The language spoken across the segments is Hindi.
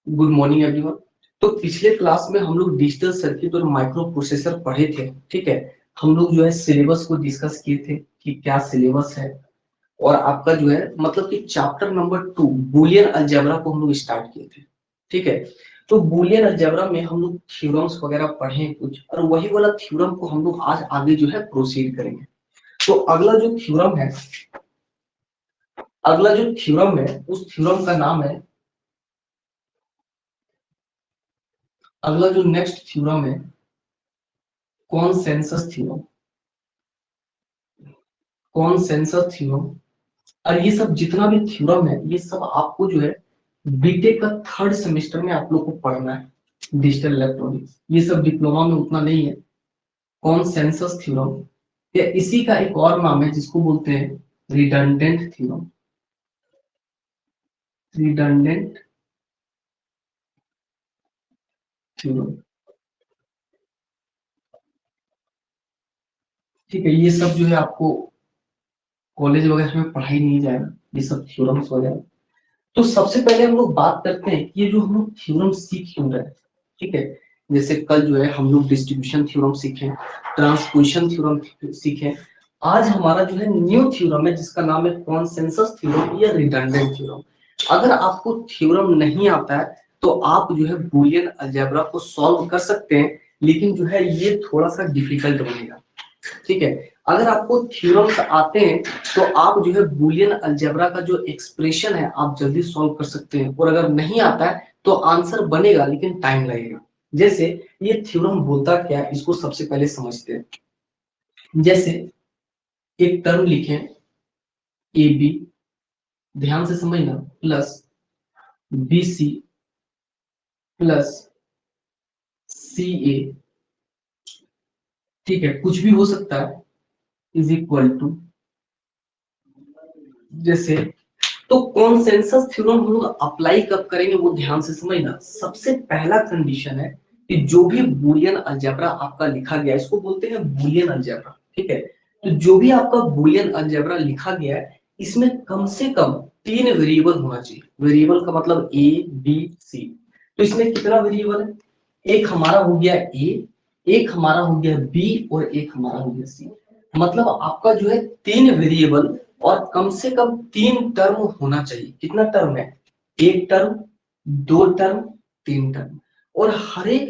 Good morning everyone. तो पिछले क्लास में हम लोग डिजिटल सर्किट और माइक्रो प्रोसेसर पढ़े थे। ठीक है, हम लोग जो है सिलेबस को डिस्कस किए थे कि क्या सिलेबस है। और आपका जो है मतलब कि चैप्टर नंबर 2 बूलियन अलजेब्रा को हम लोग स्टार्ट किए थे। ठीक है, तो बूलियन अलजेब्रा में हम लोग थ्योरम्स वगैरह पढ़े हैं कुछ, और वही वाला थ्योरम को हम लोग आज आगे जो है प्रोसीड करेंगे। तो अगला जो थ्योरम है उस थ्योरम का नाम है, अगला जो नेक्स्ट थ्योरम है कॉन्सेंसस थ्योरम। कॉन्सेंसस थ्योरम, और ये सब जितना भी थ्योरम है ये सब आपको जो है बीटेक का थर्ड सेमेस्टर में आप लोग को पढ़ना है। डिजिटल इलेक्ट्रॉनिक्स ये सब डिप्लोमा में उतना नहीं है। कॉन्सेंसस थ्योरम या इसी का एक और नाम है जिसको बोलते हैं रिडंडेंट थ्योरम। रिडंडेंट थ्योरम, ठीक है। ये सब जो है आपको कॉलेज वगैरह में पढ़ाई नहीं जाएगा, ये सब थ्योरम्स वगैरह। तो सबसे पहले हम लोग बात करते हैं कि ये जो हम लोग थ्योरम सीख क्यों रहे हैं। ठीक है, जैसे कल जो है हम लोग डिस्ट्रीब्यूशन थ्योरम सीखे, ट्रांसपोजिशन थ्योरम सीखे। आज हमारा जो है न्यू थ्योरम है जिसका नाम है कॉन्सेंसस थ्योरम या रिडंडेंट थ्योरम। अगर आपको थ्योरम नहीं आता है तो आप जो है बूलियन अलजेब्रा को सॉल्व कर सकते हैं, लेकिन जो है ये थोड़ा सा डिफिकल्ट बनेगा। ठीक है, अगर आपको थ्योरम्स आते हैं तो आप जो है बूलियन अलजेब्रा का जो एक्सप्रेशन है आप जल्दी सॉल्व कर सकते हैं, और अगर नहीं आता है तो आंसर बनेगा लेकिन टाइम लगेगा। जैसे ये थ्योरम बोलता क्या है इसको सबसे पहले समझते हैं। जैसे एक टर्म लिखें ए बी, ध्यान से समझना, प्लस बी सी प्लस सी ए, ठीक है, कुछ भी हो सकता है, इज इक्वल टू, जैसे। तो कॉन्सेंसस थ्योरम हम लोग अप्लाई कब करेंगे वो ध्यान से समझना। सबसे पहला कंडीशन है कि जो भी बूलियन अलजेब्रा आपका लिखा गया है इसको बोलते हैं बूलियन अलजेब्रा। ठीक है, तो जो भी आपका बूलियन अलजेब्रा लिखा गया है इसमें कम से कम 3 वेरिएबल होना चाहिए। वेरिएबल का मतलब ए बी सी। तो इसमें कितना वेरिएबल है, एक हमारा हो गया ए, एक हमारा हो गया बी और एक हमारा हो गया सी। मतलब आपका जो है 3 वेरिएबल और कम से कम 3 टर्म होना चाहिए। कितना टर्म है, एक टर्म, 2 टर्म, 3 टर्म। और हर एक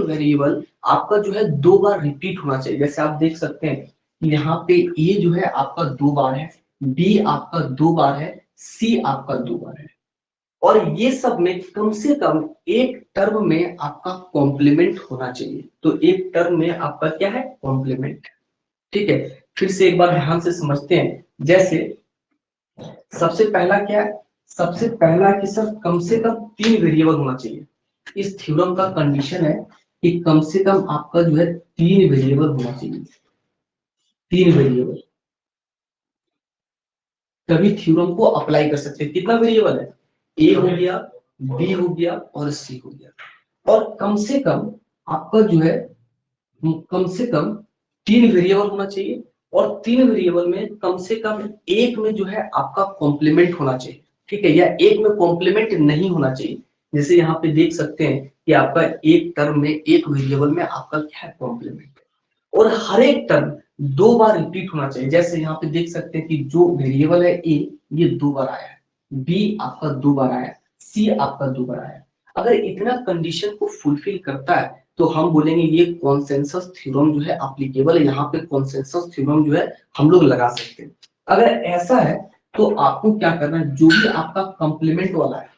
वेरिएबल आपका जो है 2 बार रिपीट होना चाहिए। जैसे आप देख सकते हैं यहाँ पे ए जो है आपका 2 बार है, बी आपका 2 बार है, सी आपका 2 बार है। और ये सब में कम से कम एक टर्म में आपका कॉम्प्लीमेंट होना चाहिए। तो एक टर्म में आपका क्या है, कॉम्प्लीमेंट। ठीक है, फिर से एक बार ध्यान से समझते हैं। जैसे सबसे पहला क्या है, सबसे पहला कि सर कम से कम 3 वेरिएबल होना चाहिए। इस थ्योरम का कंडीशन है कि कम से कम आपका जो है 3 वेरिएबल होना चाहिए। 3 वेरिएबल, तभी थ्योरम को अप्लाई कर सकते हैं। कितना वेरिएबल है, ए हो गया, बी हो गया और सी हो गया। और कम से कम आपका जो है कम से कम 3 वेरिएबल होना चाहिए, और 3 वेरिएबल में कम से कम एक में जो है आपका कॉम्प्लीमेंट होना चाहिए। ठीक है, या एक में कॉम्प्लीमेंट नहीं होना चाहिए। जैसे यहाँ पे देख सकते हैं कि आपका एक टर्म में एक वेरिएबल में आपका क्या है, कॉम्प्लीमेंट। और हर एक टर्म 2 बार रिपीट होना चाहिए। जैसे यहाँ पे देख सकते हैं कि जो वेरिएबल है ए ये 2 बार आया है, बी आपका 2 बार आया, सी आपका 2 बार आया। अगर इतना कंडीशन को फुलफिल करता है तो हम बोलेंगे ये कॉन्सेंसस थ्योरम जो है एप्लीकेबल है। यहाँ पे कॉन्सेंसस थ्योरम जो है हम लोग लगा सकते हैं। अगर ऐसा है तो आपको क्या करना है, जो भी आपका कॉम्प्लीमेंट वाला है,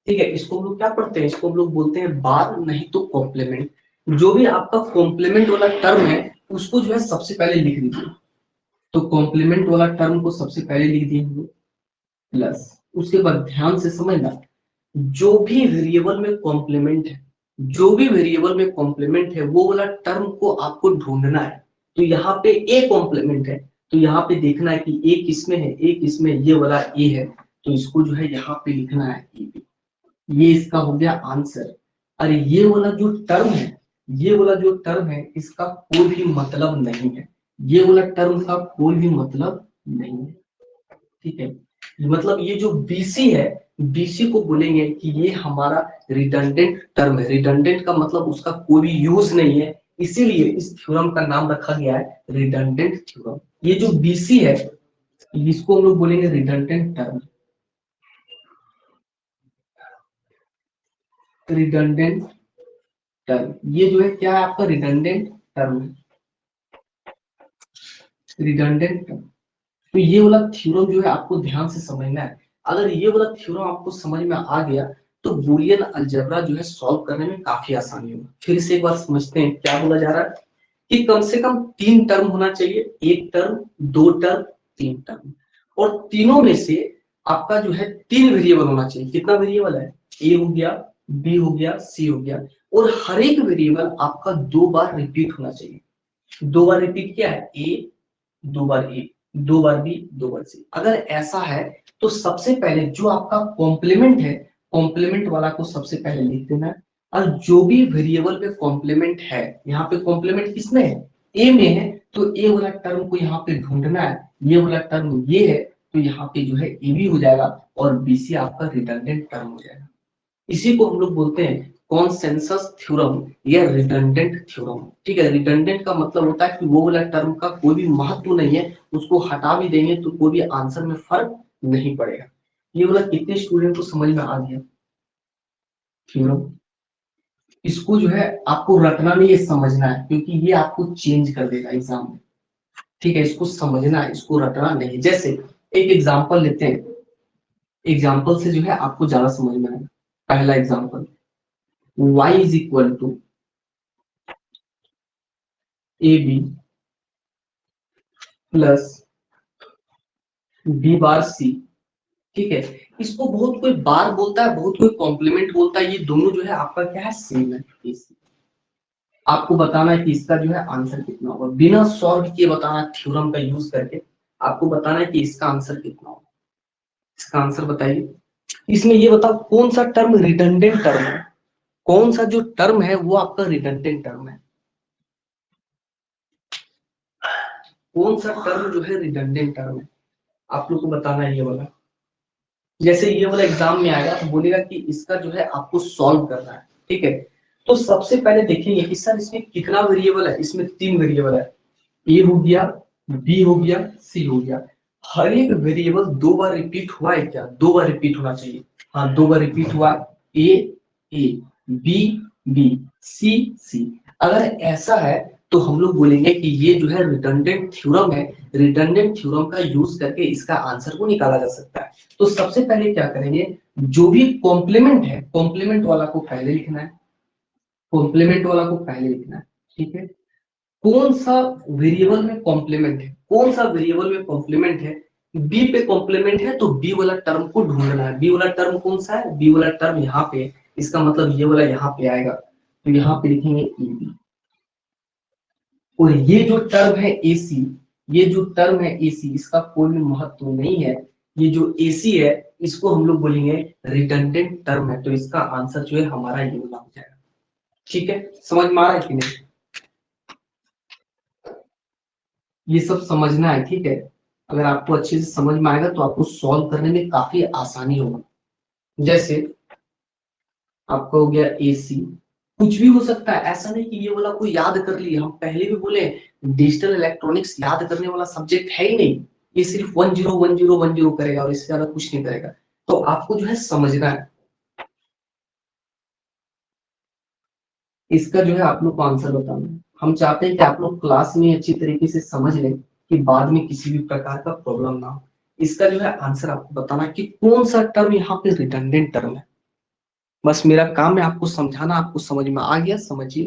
ठीक है, इसको हम लोग क्या पढ़ते हैं, इसको हम लोग बोलते हैं बार नहीं तो कॉम्प्लीमेंट। जो भी आपका कॉम्प्लीमेंट वाला टर्म है उसको जो है सबसे पहले लिख दीजिए। तो कॉम्प्लीमेंट वाला टर्म को सबसे पहले लिख दिए हम लोग, प्लस उसके बाद ध्यान से समझना, जो भी वेरिएबल में कॉम्प्लीमेंट है, जो भी वेरिएबल में कॉम्प्लीमेंट है वो वाला टर्म को आपको ढूंढना है। तो यहाँ पे ए कॉम्प्लीमेंट है, तो यहाँ पे देखना है कि ए किसमें है, ए किसमें, ये वाला ए है, तो इसको जो है यहाँ पे लिखना है ए। ये इसका हो गया आंसर। अरे ये वाला जो टर्म है, ये वाला जो टर्म है इसका कोई भी मतलब नहीं है, ये वाला टर्म का कोई भी मतलब नहीं है। ठीक है, मतलब ये जो BC है, BC को बोलेंगे कि ये हमारा रिडंडेंट टर्म है। रिडंडेंट का मतलब उसका कोई भी यूज नहीं है, इसीलिए इस थ्योरम का नाम रखा गया है रिडंडेंट थ्योरम। ये जो BC है इसको हम लोग बोलेंगे रिडंडेंट टर्म। रिडंडेंट टर्म ये जो है क्या है आपका रिडंडेंट टर्म है, रिडंडेंट टर्म। तो ये वाला थ्योरम जो है आपको ध्यान से समझना है। अगर ये वाला थ्योरम आपको समझ में आ गया तो बूलियन अलजेब्रा जो है सॉल्व करने में काफी आसानी होगी। फिर से एक बार समझते हैं क्या बोला जा रहा है कि कम से कम 3 टर्म होना चाहिए, 1 टर्म, 2 टर्म, 3 टर्म, और तीनों में से आपका जो है 3 वेरिएबल होना चाहिए। कितना वेरिएबल है? ए हो गया, बी हो गया, सी हो गया, और हर एक वेरिएबल आपका 2 बार रिपीट होना चाहिए। 2 बार रिपीट क्या है? ए, 2 बार ए, 2 बार बी, 2 बार सी। अगर ऐसा है तो सबसे पहले जो आपका कॉम्प्लीमेंट है, कॉम्प्लीमेंट वाला को सबसे पहले लिख देना है। और जो भी वेरिएबल पे कॉम्प्लीमेंट है, यहाँ पे कॉम्प्लीमेंट किसमें है? ए में है, तो ए वाला टर्म को यहाँ पे ढूंढना है। ये वाला टर्म ये है, तो यहाँ पे जो है ए बी हो जाएगा और बीसी आपका रिडंडेंट टर्म हो जाएगा। इसी को हम लोग बोलते हैं कॉन्सेंसस थ्योरम या रिडंडेंट थ्योरम। ठीक है, रिडंडेंट का मतलब होता है कि वो वाला टर्म का कोई भी महत्व नहीं है, उसको हटा भी देंगे तो कोई भी आंसर में फर्क नहीं पड़ेगा। ये वाला कितने स्टूडेंट को समझ में आ गया थ्योरम? इसको जो है आपको रटना नहीं, ये समझना है, क्योंकि ये आपको चेंज कर देगा एग्जाम में। ठीक है, इसको समझना है, इसको रटना नहीं। जैसे एक एग्जांपल लेते हैं, एग्जांपल से जो है आपको ज्यादा समझ में आएगा। पहला example, y is equal to A B plus B bar C. ठीक है, इसको बहुत कोई बार बोलता है, बहुत कोई कॉम्प्लीमेंट बोलता है, ये दोनों जो है आपका क्या है? सेम है। आपको बताना है कि इसका जो है आंसर कितना होगा, बिना सॉल्व किए बताना, थ्योरम का यूज करके आपको बताना है कि इसका आंसर कितना होगा। इसका आंसर बताइए। इसमें ये बताओ कौन सा टर्म रिडंडेंट टर्म है, कौन सा जो टर्म है वो आपका रिडंडेंट टर्म है, कौन सा टर्म जो है रिडंडेंट टर्म है, आप लोग को बताना है ये वाला। जैसे ये वाला एग्जाम में आएगा तो बोलेगा कि इसका जो है आपको सॉल्व करना है। ठीक है, तो सबसे पहले देखेंगे कि सर इसमें कितना वेरिएबल है। इसमें 3 वेरिएबल है, ए हो गया, बी हो गया, सी हो गया। हर एक वेरिएबल 2 बार रिपीट हुआ है क्या? 2 बार रिपीट होना चाहिए। हाँ, 2 बार रिपीट हुआ। ए ए, बी बी, सी सी। अगर ऐसा है तो हम लोग बोलेंगे कि ये जो है रिडंडेंट थ्योरम है। रिडंडेंट थ्योरम का यूज करके इसका आंसर को निकाला जा सकता है। तो सबसे पहले क्या करेंगे, जो भी कॉम्प्लीमेंट है, कॉम्प्लीमेंट वाला को पहले लिखना है, कॉम्प्लीमेंट वाला को पहले लिखना है। ठीक है, कौन सा वेरिएबल में कॉम्प्लीमेंट है, कौन सा वेरिएबल में कॉम्प्लीमेंट है? बी पे कॉम्प्लीमेंट है तो बी वाला टर्म को ढूंढना है। बी वाला टर्म कौन सा है? बी वाला टर्म यहाँ पे है, इसका मतलब ये वाला यहाँ पे आएगा, तो यहाँ पे लिखेंगे ए बी। और ये जो टर्म है ए सी, ये जो टर्म है ए सी, इसका कोई भी महत्व नहीं है। ये जो ए सी है इसको हम लोग बोलेंगे रिडंडेंट टर्म है, तो इसका आंसर जो है हमारा ये वाला हो जाएगा। ठीक है, समझ में आ रहा है कि नहीं? ये सब समझना है। ठीक है, अगर आपको अच्छे से समझ में आएगा तो आपको सॉल्व करने में काफी आसानी होगी। जैसे आपका हो गया एसी, कुछ भी हो सकता है, ऐसा नहीं कि ये वाला कोई याद कर लिए। हम पहले भी बोले डिजिटल इलेक्ट्रॉनिक्स याद करने वाला सब्जेक्ट है ही नहीं, ये सिर्फ 10 10 10 करेगा और इससे ज्यादा कुछ नहीं करेगा। तो आपको जो है समझना है, इसका जो है आप लोग को आंसर बताना है। हम चाहते हैं कि आप लोग क्लास में अच्छी तरीके से समझ लें कि बाद में किसी भी प्रकार का प्रॉब्लम ना हो। इसका जो है आंसर आपको बताना है कि कौन सा टर्म यहाँ पे रिडंडेंट टर्म है। बस मेरा काम है आपको समझाना, आपको समझ में आ गया समझिए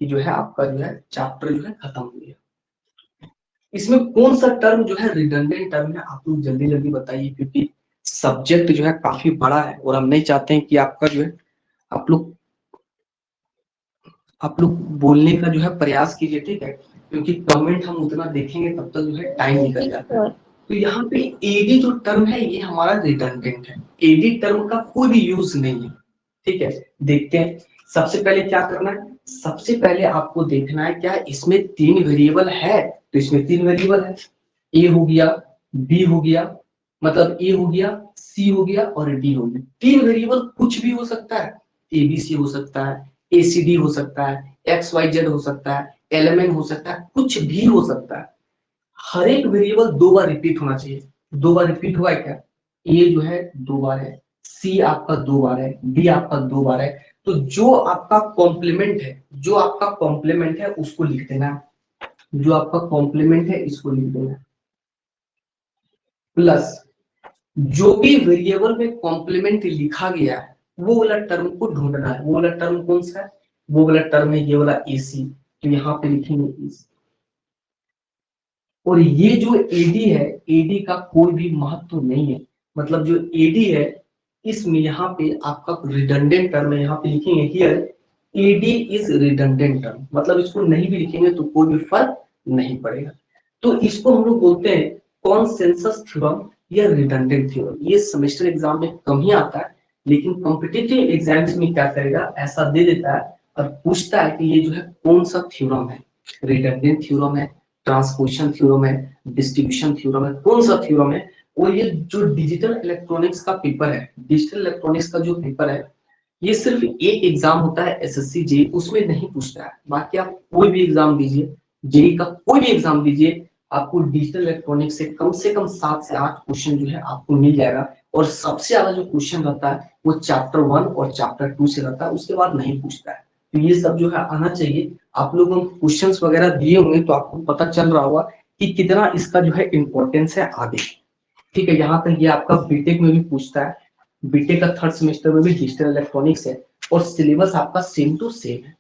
कि जो है आपका जो है चैप्टर जो है खत्म हो गया। इसमें कौन सा टर्म जो है रिडंडेंट टर्म है, आप लोग जल्दी जल्दी बताइए, क्योंकि सब्जेक्ट जो है काफी बड़ा है और हम नहीं चाहते हैं कि आपका जो है आप लोग बोलने का जो है प्रयास कीजिए। ठीक है, क्योंकि कमेंट हम उतना देखेंगे तब तक जो है टाइम निकल जाता है। तो यहाँ पे एडी जो टर्म है ये हमारा रिडंडेंट है, एडी टर्म का कोई भी यूज नहीं है। ठीक है, देखते हैं सबसे पहले क्या करना है। सबसे पहले आपको देखना है क्या इसमें 3 वेरिएबल है, तो इसमें 3 वेरिएबल है, ए हो गया, बी हो गया, मतलब ए हो गया, सी हो गया और डी हो गया। 3 वेरिएबल कुछ भी हो सकता है, एबीसी हो सकता है, एसीडी हो सकता है, एक्स वाई जेड हो सकता है, एलएमएन हो सकता है, कुछ भी हो सकता है। हर एक वेरिएबल 2 बार रिपीट होना चाहिए। 2 बार रिपीट हुआ है क्या? ए जो है 2 बार है, सी आपका 2 बार है, डी आपका 2 बार है। तो जो आपका कॉम्प्लीमेंट है, जो आपका कॉम्प्लीमेंट है उसको लिख देना है, जो आपका कॉम्प्लीमेंट है इसको लिख देना है, प्लस जो भी वेरिएबल में कॉम्प्लीमेंट लिखा गया है वो वाला टर्म को ढूंढना है। वो वाला टर्म कौन सा है? वो वाला टर्म है ये वाला एसी, तो यहाँ पे लिखेंगे एसी। और ये जो एडी है, एडी का कोई भी महत्व नहीं है। मतलब जो एडी है इसमें यहाँ पे आपका रिडंडेंट टर्म है, यहाँ पे लिखेंगे here AD is redundant term, मतलब इसको नहीं भी लिखेंगे तो कोई भी फर्क नहीं पड़ेगा। तो इसको हम लोग बोलते हैं कॉन्सेंसस थ्योरम या रिडंडेंट थ्योरम। ये सेमेस्टर एग्जाम में कम ही आता है, लेकिन कॉम्पिटिटिव एग्जाम्स में क्या करेगा, ऐसा दे देता है और पूछता है कि ये जो है कौन सा थ्योरम है, रिडंडेंट थ्योरम है, ट्रांसपोजिशन थ्योरम है, डिस्ट्रीब्यूशन थ्योरम है, कौन सा थ्योरम है। और ये जो डिजिटल इलेक्ट्रॉनिक्स का पेपर है, डिजिटल इलेक्ट्रॉनिक्स का जो पेपर है, ये सिर्फ एक एग्जाम होता है एसएससी जेई, उसमें नहीं पूछता है। बाकी आप कोई भी एग्जाम दीजिए, जेई का कोई भी एग्जाम दीजिए, आपको डिजिटल इलेक्ट्रॉनिक्स से कम 7 से 8 क्वेश्चन जो है आपको मिल जाएगा। और सबसे ज्यादा जो क्वेश्चन रहता है वो चैप्टर 1 और चैप्टर 2 से रहता है, उसके बाद नहीं पूछता है। तो ये सब जो है आना चाहिए। आप लोगों को क्वेश्चंस वगैरह दिए होंगे तो आपको पता चल रहा होगा कि कितना इसका जो है इंपॉर्टेंस है आगे। ठीक है, यहाँ तक ये आपका बीटेक में भी पूछता है, बीटेक का 3rd सेमेस्टर में भी डिजिटल इलेक्ट्रॉनिक्स है और सिलेबस आपका सेम टू सेम है।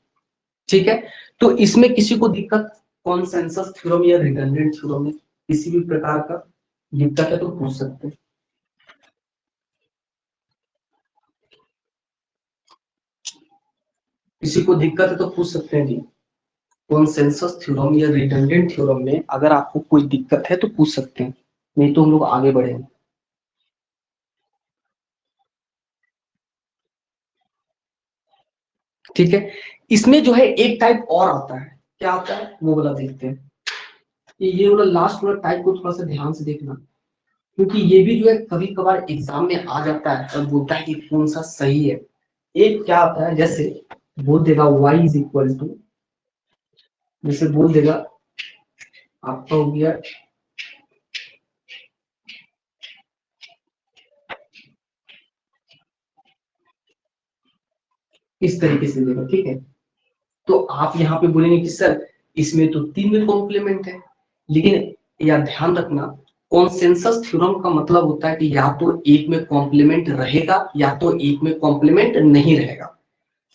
ठीक है, तो इसमें किसी को दिक्कत कॉन्सेंसस थ्योरम या रिडंडेंट थ्योरम में किसी भी प्रकार का दिक्कत है तो पूछ सकते हैं। किसी को दिक्कत है तो पूछ सकते हैं जी। कॉन्सेंसस थ्योरम या रिडंडेंट थ्योरम में अगर आपको कोई दिक्कत है तो पूछ सकते हैं, नहीं तो हम लोग आगे बढ़ेंगे। ठीक है, इसमें जो है एक टाइप और आता है, क्या आता है वो वाला देखते हैं। ये वाला लास्ट वाला टाइप को थोड़ा सा ध्यान से देखना, क्योंकि ये भी जो है कभी कभार एग्जाम में आ जाता है और बोलता है कि कौन सा सही है। एक क्या आता है, जैसे बोल देगा y इज इक्वल टू, जैसे बोल देगा आपका हो गया इस तरीके से देगा। ठीक है, तो आप यहाँ पे बोलेंगे कि सर इसमें तो 3 में कॉम्प्लीमेंट है, लेकिन या ध्यान रखना कॉन्सेंसस थ्योरम का मतलब होता है कि या तो एक में कॉम्प्लीमेंट रहेगा या तो एक में कॉम्प्लीमेंट नहीं रहेगा।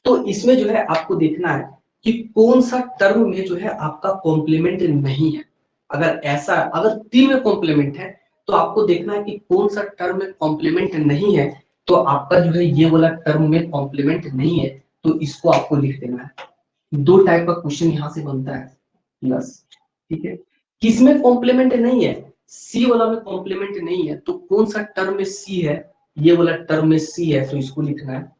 तो इसमें जो है आपको देखना है कि कौन सा टर्म में जो है आपका कॉम्प्लीमेंट नहीं है। अगर ऐसा, अगर 3 में कॉम्प्लीमेंट है तो आपको देखना है कि कौन सा टर्म में कॉम्प्लीमेंट नहीं है। तो आपका जो है ये वाला टर्म में कॉम्प्लीमेंट नहीं है, तो इसको आपको लिख देना है। 2 टाइप का क्वेश्चन यहाँ से बनता है प्लस। ठीक है, किसमें कॉम्प्लीमेंट नहीं है, सी वाला में कॉम्प्लीमेंट नहीं है, तो कौन सा टर्म में सी है, ये वाला टर्म में सी है, तो इसको लिखना है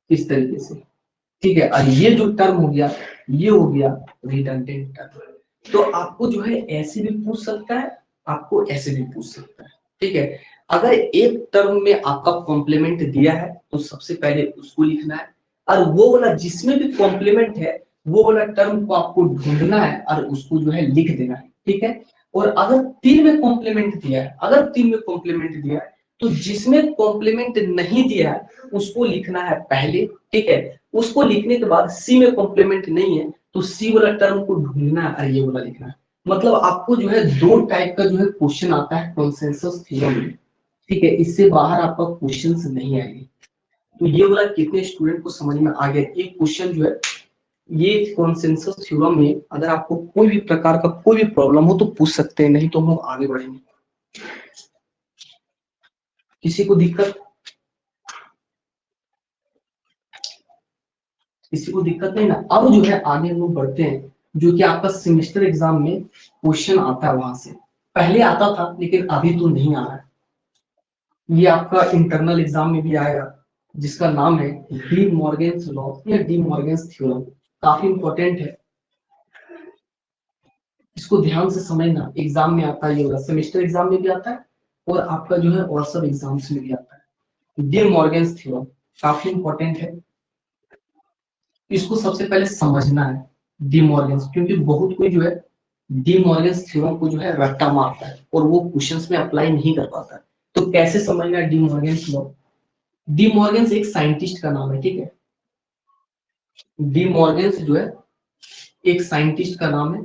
इस तरीके से। ठीक है, और ये जो टर्म हो गया ये हो गया रिडंडेंट टर्म। तो आपको जो है ऐसे भी पूछ सकता है, आपको ऐसे भी पूछ सकता है। ठीक है, अगर एक टर्म में आपका कॉम्प्लीमेंट दिया है तो सबसे पहले उसको लिखना है, और वो वाला जिसमें भी कॉम्प्लीमेंट है वो वाला टर्म को आपको ढूंढना है और उसको जो है लिख देना है। ठीक है, और अगर 3 में कॉम्प्लीमेंट दिया है, अगर 3 में कॉम्प्लीमेंट दिया है तो जिसमें कॉम्प्लीमेंट नहीं दिया है उसको लिखना है पहले। ठीक है, उसको लिखने के बाद सी में कॉम्प्लीमेंट नहीं है तो सी वाला टर्म को ढूंढना है और ये वाला लिखना है। मतलब आपको जो है 2 टाइप का जो है क्वेश्चन आता है कॉन्सेंसस थ्योरम में। ठीक है, इससे बाहर आपका क्वेश्चंस नहीं आएंगे। तो ये वाला कितने स्टूडेंट को समझ में आ गया, एक क्वेश्चन जो है ये कॉन्सेंसस थ्योरम में अगर आपको कोई भी प्रकार का कोई भी प्रॉब्लम हो तो पूछ सकते हैं, नहीं तो हम लोग आगे बढ़ेंगे। किसी को दिक्कत, किसी को दिक्कत नहीं ना। अब जो है आगे हम लोग बढ़ते हैं, जो कि आपका सेमेस्टर एग्जाम में क्वेश्चन आता है वहां से, पहले आता था लेकिन अभी तो नहीं आ रहा है। ये आपका इंटरनल एग्जाम में भी आएगा, जिसका नाम है डी मॉर्गन्स लॉ या डी मॉर्गन्स थ्योरम। काफी इंपॉर्टेंट है। इसको ध्यान से समझना, एग्जाम में आता है, ये वाला सेमेस्टर एग्जाम में भी आता है और आपका जो है और सब एग्जाम्स में भी आता है। डी मॉर्गन्स थ्योरम काफी इंपॉर्टेंट है, इसको सबसे पहले समझना है डी मॉर्गन्स, क्योंकि बहुत कोई जो है डी मॉर्गन्स थ्योरम को जो है रट्टा मारता है और वो क्वेश्चंस में अप्लाई नहीं कर पाता है। तो कैसे समझना D Morgan's law? D Morgan's एक साइंटिस्ट का नाम है, ठीक है। डी मॉर्गन्स जो है एक साइंटिस्ट का नाम है,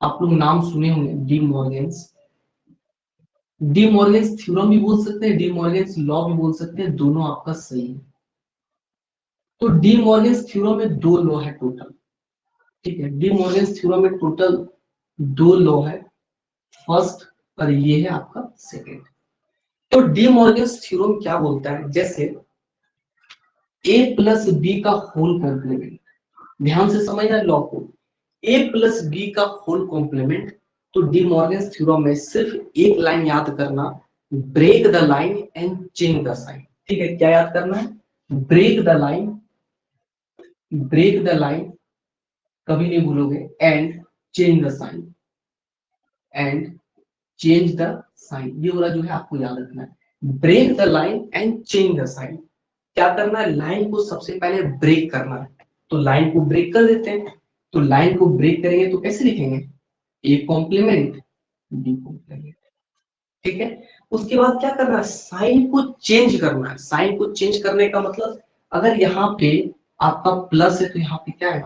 आप लोग नाम सुने होंगे D Morgan's. D Morgan's theorem भी बोल सकते हैं, डी मॉर्गन्स लॉ भी बोल सकते हैं, दोनों आपका सही है। तो डी मॉर्गन्स थ्योरम में दो लॉ है टोटल, ठीक है। डी मॉर्गन्स थ्योरम में टोटल दो लॉ है, फर्स्ट और ये है आपका सेकंड। तो डी मॉर्गन्स थ्योरम क्या बोलता है, जैसे a प्लस बी का होल कॉम्प्लीमेंट, ध्यान से समझना लॉ को, a प्लस बी का होल कॉम्प्लीमेंट। तो डी मॉर्गन्स थ्योरम में सिर्फ एक लाइन याद करना, break the line and change the sign, ठीक है। क्या याद करना है? Break the line, break the line कभी नहीं भूलोगे, and change the sign, and change the sign, ये वाला जो है आपको याद रखना है। Break the line and change the sign, क्या करना है? लाइन को सबसे पहले ब्रेक करना है, तो लाइन को ब्रेक कर देते हैं। तो लाइन को ब्रेक करेंगे तो कैसे लिखेंगे? ए कॉम्प्लीमेंट बी कॉम्प्लीमेंट, ठीक है। उसके बाद क्या करना है? साइन को चेंज करना है। साइन को चेंज करने का मतलब, अगर यहाँ पे आपका प्लस है तो यहाँ पे क्या है?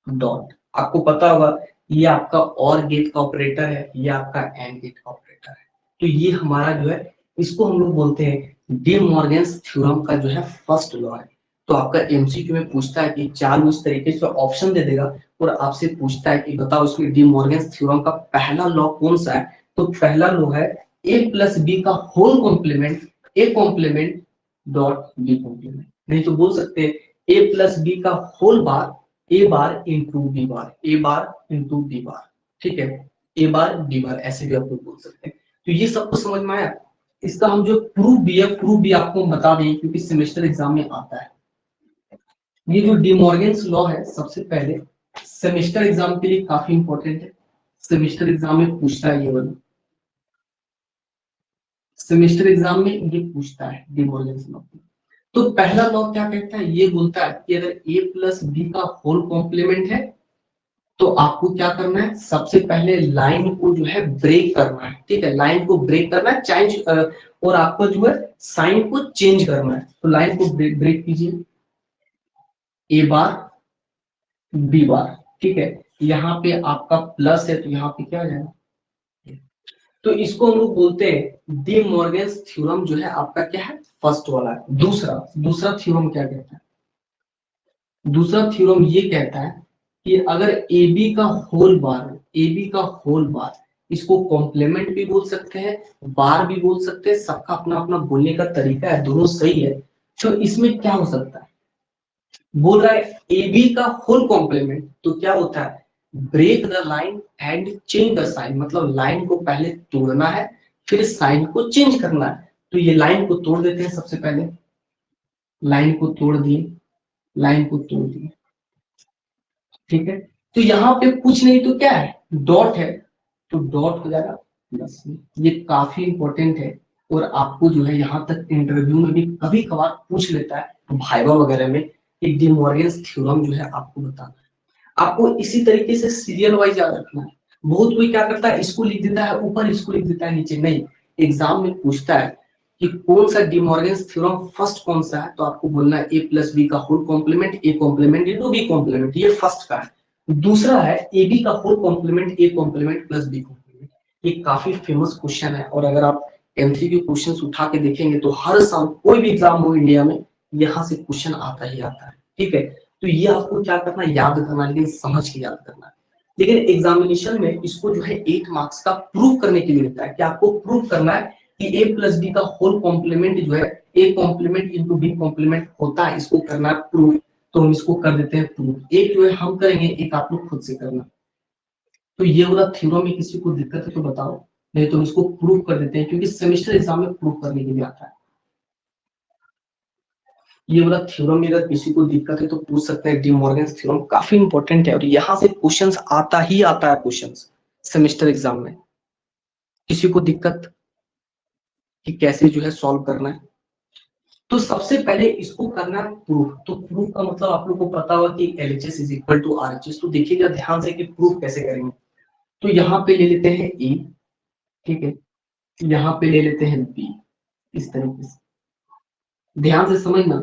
डॉट। आपको पता होगा ये आपका और गेट का ऑपरेटर है, ये आपका एंड गेट का ऑपरेटर है। तो ये हमारा जो है, इसको हम लोग बोलते हैं डी मॉर्गन्स थ्योरम का जो है फर्स्ट लॉ है। तो आपका एमसीक्यू में पूछता है कि चार उस तरीके से ऑप्शन दे देगा और आपसे पूछता है कि बताओ इसमें डी मॉर्गन्स थ्योरम का पहला लॉ कौन सा है? तो पहला लॉ है ए प्लस बी का whole complement, A complement dot B complement. नहीं तो बोल सकते हैं ए प्लस बी का whole bar A bar into B bar, A bar into B bar, ठीक है। ए बार बी बार ऐसे भी आप लोग बोल सकते हैं। तो ये सबको समझ में आया? इसका हम जो प्रूफ भी है, प्रूफ भी आपको बता दें क्योंकि सेमेस्टर एग्जाम में आता है। ये जो डी मॉर्गन्स लॉ है, सबसे पहले सेमेस्टर एग्जाम के लिए काफी इंपॉर्टेंट है, सेमेस्टर एग्जाम में पूछता है ये वाला, सेमेस्टर एग्जाम में ये पूछता है डी मॉर्गन्स लॉ। तो पहला लॉ क्या कहता है? ये बोलता है कि अगर ए प्लस बी का होल कॉम्प्लीमेंट है तो आपको क्या करना है? सबसे पहले लाइन को जो है ब्रेक करना है, ठीक है। लाइन को ब्रेक करना है, चेंज, और आपको जो है साइन को चेंज करना है। तो लाइन को ब्रेक कीजिए, ए बार बी बार, ठीक है। यहाँ पे आपका प्लस है तो यहाँ पे क्या आ जाएगा? तो इसको हम लोग बोलते हैं डी मॉर्गन्स थ्योरम जो है आपका क्या है? फर्स्ट वाला है। दूसरा दूसरा थ्योरम क्या कहता है? दूसरा थ्योरम ये कहता है कि अगर ए बी का होल बार, ए बी का होल बार, इसको कॉम्प्लीमेंट भी बोल सकते हैं, बार भी बोल सकते हैं, सबका अपना अपना बोलने का तरीका है, दोनों सही है। तो इसमें क्या हो सकता है? बोल रहा है ए बी का होल कॉम्प्लीमेंट, तो क्या होता है? Break the line and change the sign, मतलब लाइन को पहले तोड़ना है फिर साइन को चेंज करना है। तो ये लाइन को तोड़ देते हैं, सबसे पहले लाइन को तोड़ दिए, लाइन को तोड़ दिए, ठीक है। तो यहाँ पे कुछ नहीं तो क्या है? डॉट है, तो डॉट हो जाएगा प्लस में। ये काफी इंपॉर्टेंट है और आपको जो है यहाँ तक इंटरव्यू में भी कभी कभार पूछ लेता है भाइवा वगैरह में, एक डी मॉर्गन्स थ्योरम जो है आपको बताना है। आपको इसी तरीके से सीरियल वाइज याद रखना है। बहुत कोई क्या करता है, इसको लिख देता है ऊपर, इसको लिख देता है नीचे, नहीं। एग्जाम में पूछता है कि कौन सा डी मॉर्गन्स थ्योरम फर्स्ट कौन सा है, तो आपको बोलना है ए प्लस बी का whole complement, A complement into B complement, ये फर्स्ट का है। दूसरा है ए बी का whole complement, A complement plus B complement. ये काफी फेमस क्वेश्चन है और अगर आप एमसीक्यू क्वेश्चंस उठा के देखेंगे तो हर साल कोई भी एग्जाम हो इंडिया में यहाँ से क्वेश्चन आता ही आता है, ठीक है। तो ये आपको क्या करना है? याद करना, लेकिन समझ के याद करना है। लेकिन एग्जामिनेशन में इसको जो है 8 मार्क्स का प्रूव करने के लिए देता है कि आपको प्रूव करना है कि ए प्लस बी का होल कॉम्प्लीमेंट जो है A complement into B complement होता है, इसको करना है प्रूव। तो हम इसको कर देते हैं प्रूव। एक जो है हम करेंगे, एक आप लोग खुद से करना। तो ये वाला थ्योरम में किसी को दिक्कत है तो बताओ, नहीं तो इसको प्रूव कर देते हैं क्योंकि सेमेस्टर एग्जाम में प्रूव करने के लिए आता है। ये वाला थ्योरम में अगर किसी को दिक्कत है तो पूछ सकते हैं, डी मॉर्गन्स थ्योरम काफी इंपॉर्टेंट है और यहाँ से क्वेश्चंस आता ही आता है, क्वेश्चंस सेमेस्टर एग्जाम में। किसी को दिक्कत कि कैसे जो है सॉल्व करना है, तो सबसे पहले इसको करना है प्रूफ। तो प्रूफ का मतलब आप लोग को पता होगा कि LHS is equal to RHS। तो देखिएगा ध्यान से कि प्रूफ कैसे करेंगे। तो यहाँ पे ले लेते हैं ए, ठीक है, यहाँ पे ले लेते हैं बी, इस तरीके से ध्यान से समझना।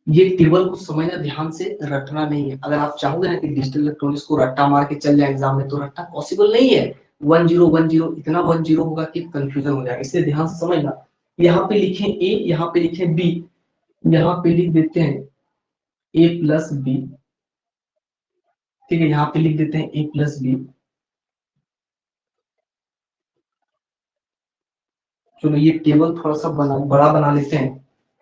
ये टेबल को समझना, ध्यान से रटना नहीं है। अगर आप चाहोगे ना कि डिजिटल इलेक्ट्रॉनिक्स को रट्टा मार के चल जाए एग्जाम में, तो रट्टा पॉसिबल नहीं है। 1010 इतना 10 होगा कि कंफ्यूजन हो जाएगा, इसलिए ध्यान से समझना। यहाँ पे लिखें ए, यहाँ पे लिखें बी, यहाँ पे लिख देते हैं ए प्लस बी, ठीक है, यहाँ पे लिख देते हैं ए प्लस बी। चलो ये टेबल थोड़ा सा बड़ा बना लेते हैं,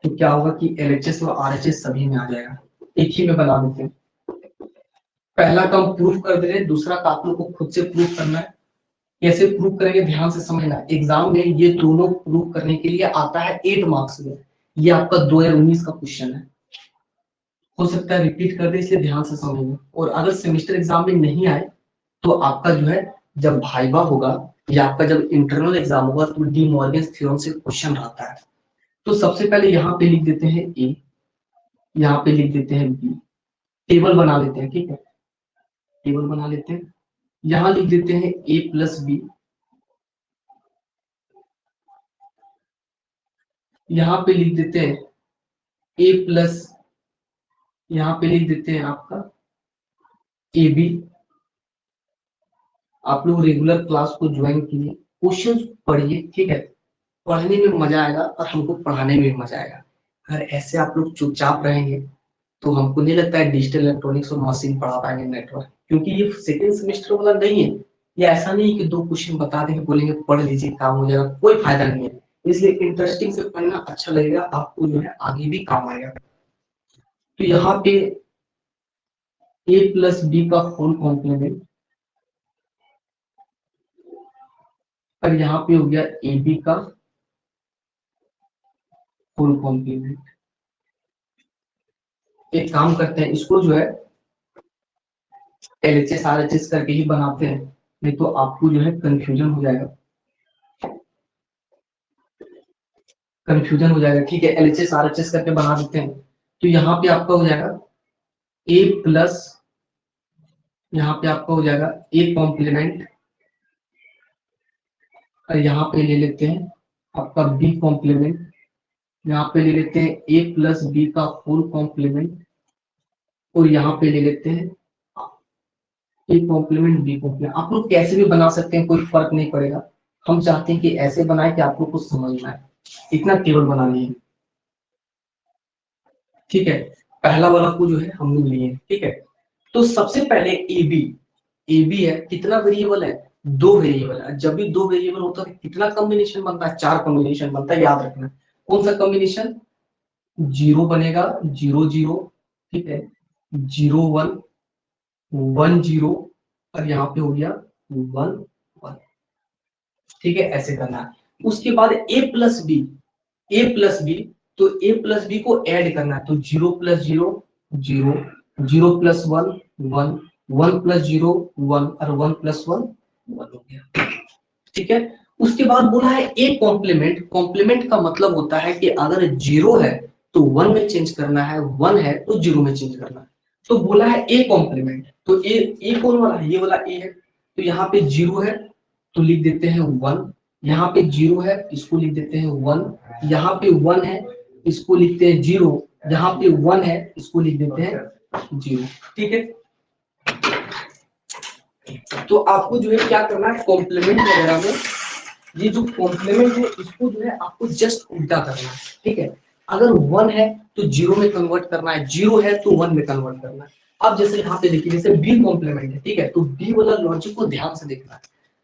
तो क्या होगा कि LHS और RHS सभी में आ जाएगा। एक ही में बना देते हैं। पहला का हम प्रूफ कर दे रहे हैं, दूसरा का आप लोग को खुद से प्रूफ करना है। कैसे प्रूफ करेंगे ध्यान से समझना। एग्जाम में ये दोनों प्रूफ करने के लिए आता है 8 मार्क्स में। ये आपका 2019 का क्वेश्चन है, हो सकता है रिपीट कर दे, इसलिए ध्यान से समझना। और अगर सेमेस्टर एग्जाम में नहीं आए तो आपका जो है जब भाइवा होगा या आपका जब इंटरनल एग्जाम होगा तो डी मॉर्गन्स थ्योरम से क्वेश्चन आता है। तो सबसे पहले यहाँ पे लिख देते हैं ए, यहाँ पे लिख देते हैं बी, टेबल बना लेते हैं, ठीक है, टेबल बना लेते हैं। यहाँ लिख देते हैं ए प्लस बी, यहाँ पे लिख देते हैं ए प्लस, यहाँ पे लिख देते हैं आपका ए बी। आप लोग रेगुलर क्लास को ज्वाइन कीजिए, क्वेश्चन पढ़िए, ठीक है, पढ़ने में मजा आएगा और हमको पढ़ाने में भी मजा आएगा। अगर ऐसे आप लोग चुपचाप रहेंगे तो हमको नहीं लगता है डिजिटल इलेक्ट्रॉनिक्स और मशीन पढ़ा पाएंगे नेटवर्क, क्योंकि ये सेकेंड सेमेस्टर वाला नहीं है। ये ऐसा नहीं है कि 2 क्वेश्चन बता देंगे बोलेंगे पढ़ लीजिए काम हो जाएगा, कोई फायदा नहीं है। इसलिए इंटरेस्टिंग से पढ़ना, अच्छा लगेगा आपको, जो है आगे भी काम आएगा। तो यहाँ पे ए प्लस बी का होल कॉम्प्लीमेंट, और यहाँ पे हो गया ए बी का होल कॉम्प्लीमेंट। एक काम करते हैं, इसको जो है LHS RHS करके ही बनाते हैं, नहीं तो आपको जो है कंफ्यूजन हो जाएगा, कंफ्यूजन हो जाएगा, ठीक है। LHS RHS करके बना देते हैं। तो यहाँ पे आपका हो जाएगा ए प्लस, यहाँ पे आपका हो जाएगा ए कॉम्प्लीमेंट, और यहाँ पे ले लेते हैं आपका बी कॉम्प्लीमेंट, यहाँ पे ले लेते हैं ए प्लस बी का होल कॉम्प्लीमेंट, और यहाँ पे ले लेते हैं ए कॉम्प्लीमेंट बी कॉम्प्लीमेंट। आप लोग कैसे भी बना सकते हैं, कोई फर्क नहीं पड़ेगा। हम चाहते हैं कि ऐसे बनाए कि आप लोग को समझना है, इतना टेबल बनानी है, ठीक है। पहला वाला को जो है हम लोग लिए, ठीक है। तो सबसे पहले ए बी है, कितना वेरिएबल है, 2 वेरिएबल है। जब भी 2 वेरिएबल होता है कितना कॉम्बिनेशन बनता है, 4 कॉम्बिनेशन बनता है, याद रखना। कौन सा कॉम्बिनेशन, 0 बनेगा, 0 0, ठीक है, 0 1 1 0, और यहाँ पे हो गया 1 1, ठीक है, ऐसे करना है। उसके बाद ए plus B, A plus B, तो ए प्लस बी को ऐड करना है। तो 0 प्लस 0 0, 0 प्लस 1 1, 1 प्लस 0 1, और 1 प्लस 1 1 हो गया, ठीक है। उसके बाद बोला है ए कॉम्प्लीमेंट। कॉम्प्लीमेंट का मतलब होता है कि अगर 0 है तो 1 में चेंज करना है, 1 है तो 0 में चेंज करना है। तो बोला है ए कॉम्प्लीमेंट, तो ए कौन वाला है, ये वाला ए है। तो यहाँ पे 0 है तो लिख देते हैं 1, यहाँ पे 0 है इसको लिख देते हैं 1, यहाँ पे 1 है इसको लिखते हैं 0, यहाँ पे 1 है इसको लिख देते हैं 0, ठीक है। तो आपको जो है क्या करना है, कॉम्प्लीमेंट वगैरह में ये जो कॉम्प्लीमेंट है इसको जो है आपको जस्ट उल्टा करना है, ठीक है। अगर 1 है तो 0 में कन्वर्ट करना है, 0 है तो 1 में कन्वर्ट करना है। अब जैसे यहाँ पे देखिए, जैसे बी कॉम्प्लीमेंट है, ठीक है, तो बी वाला लॉजिक को ध्यान से देखना है।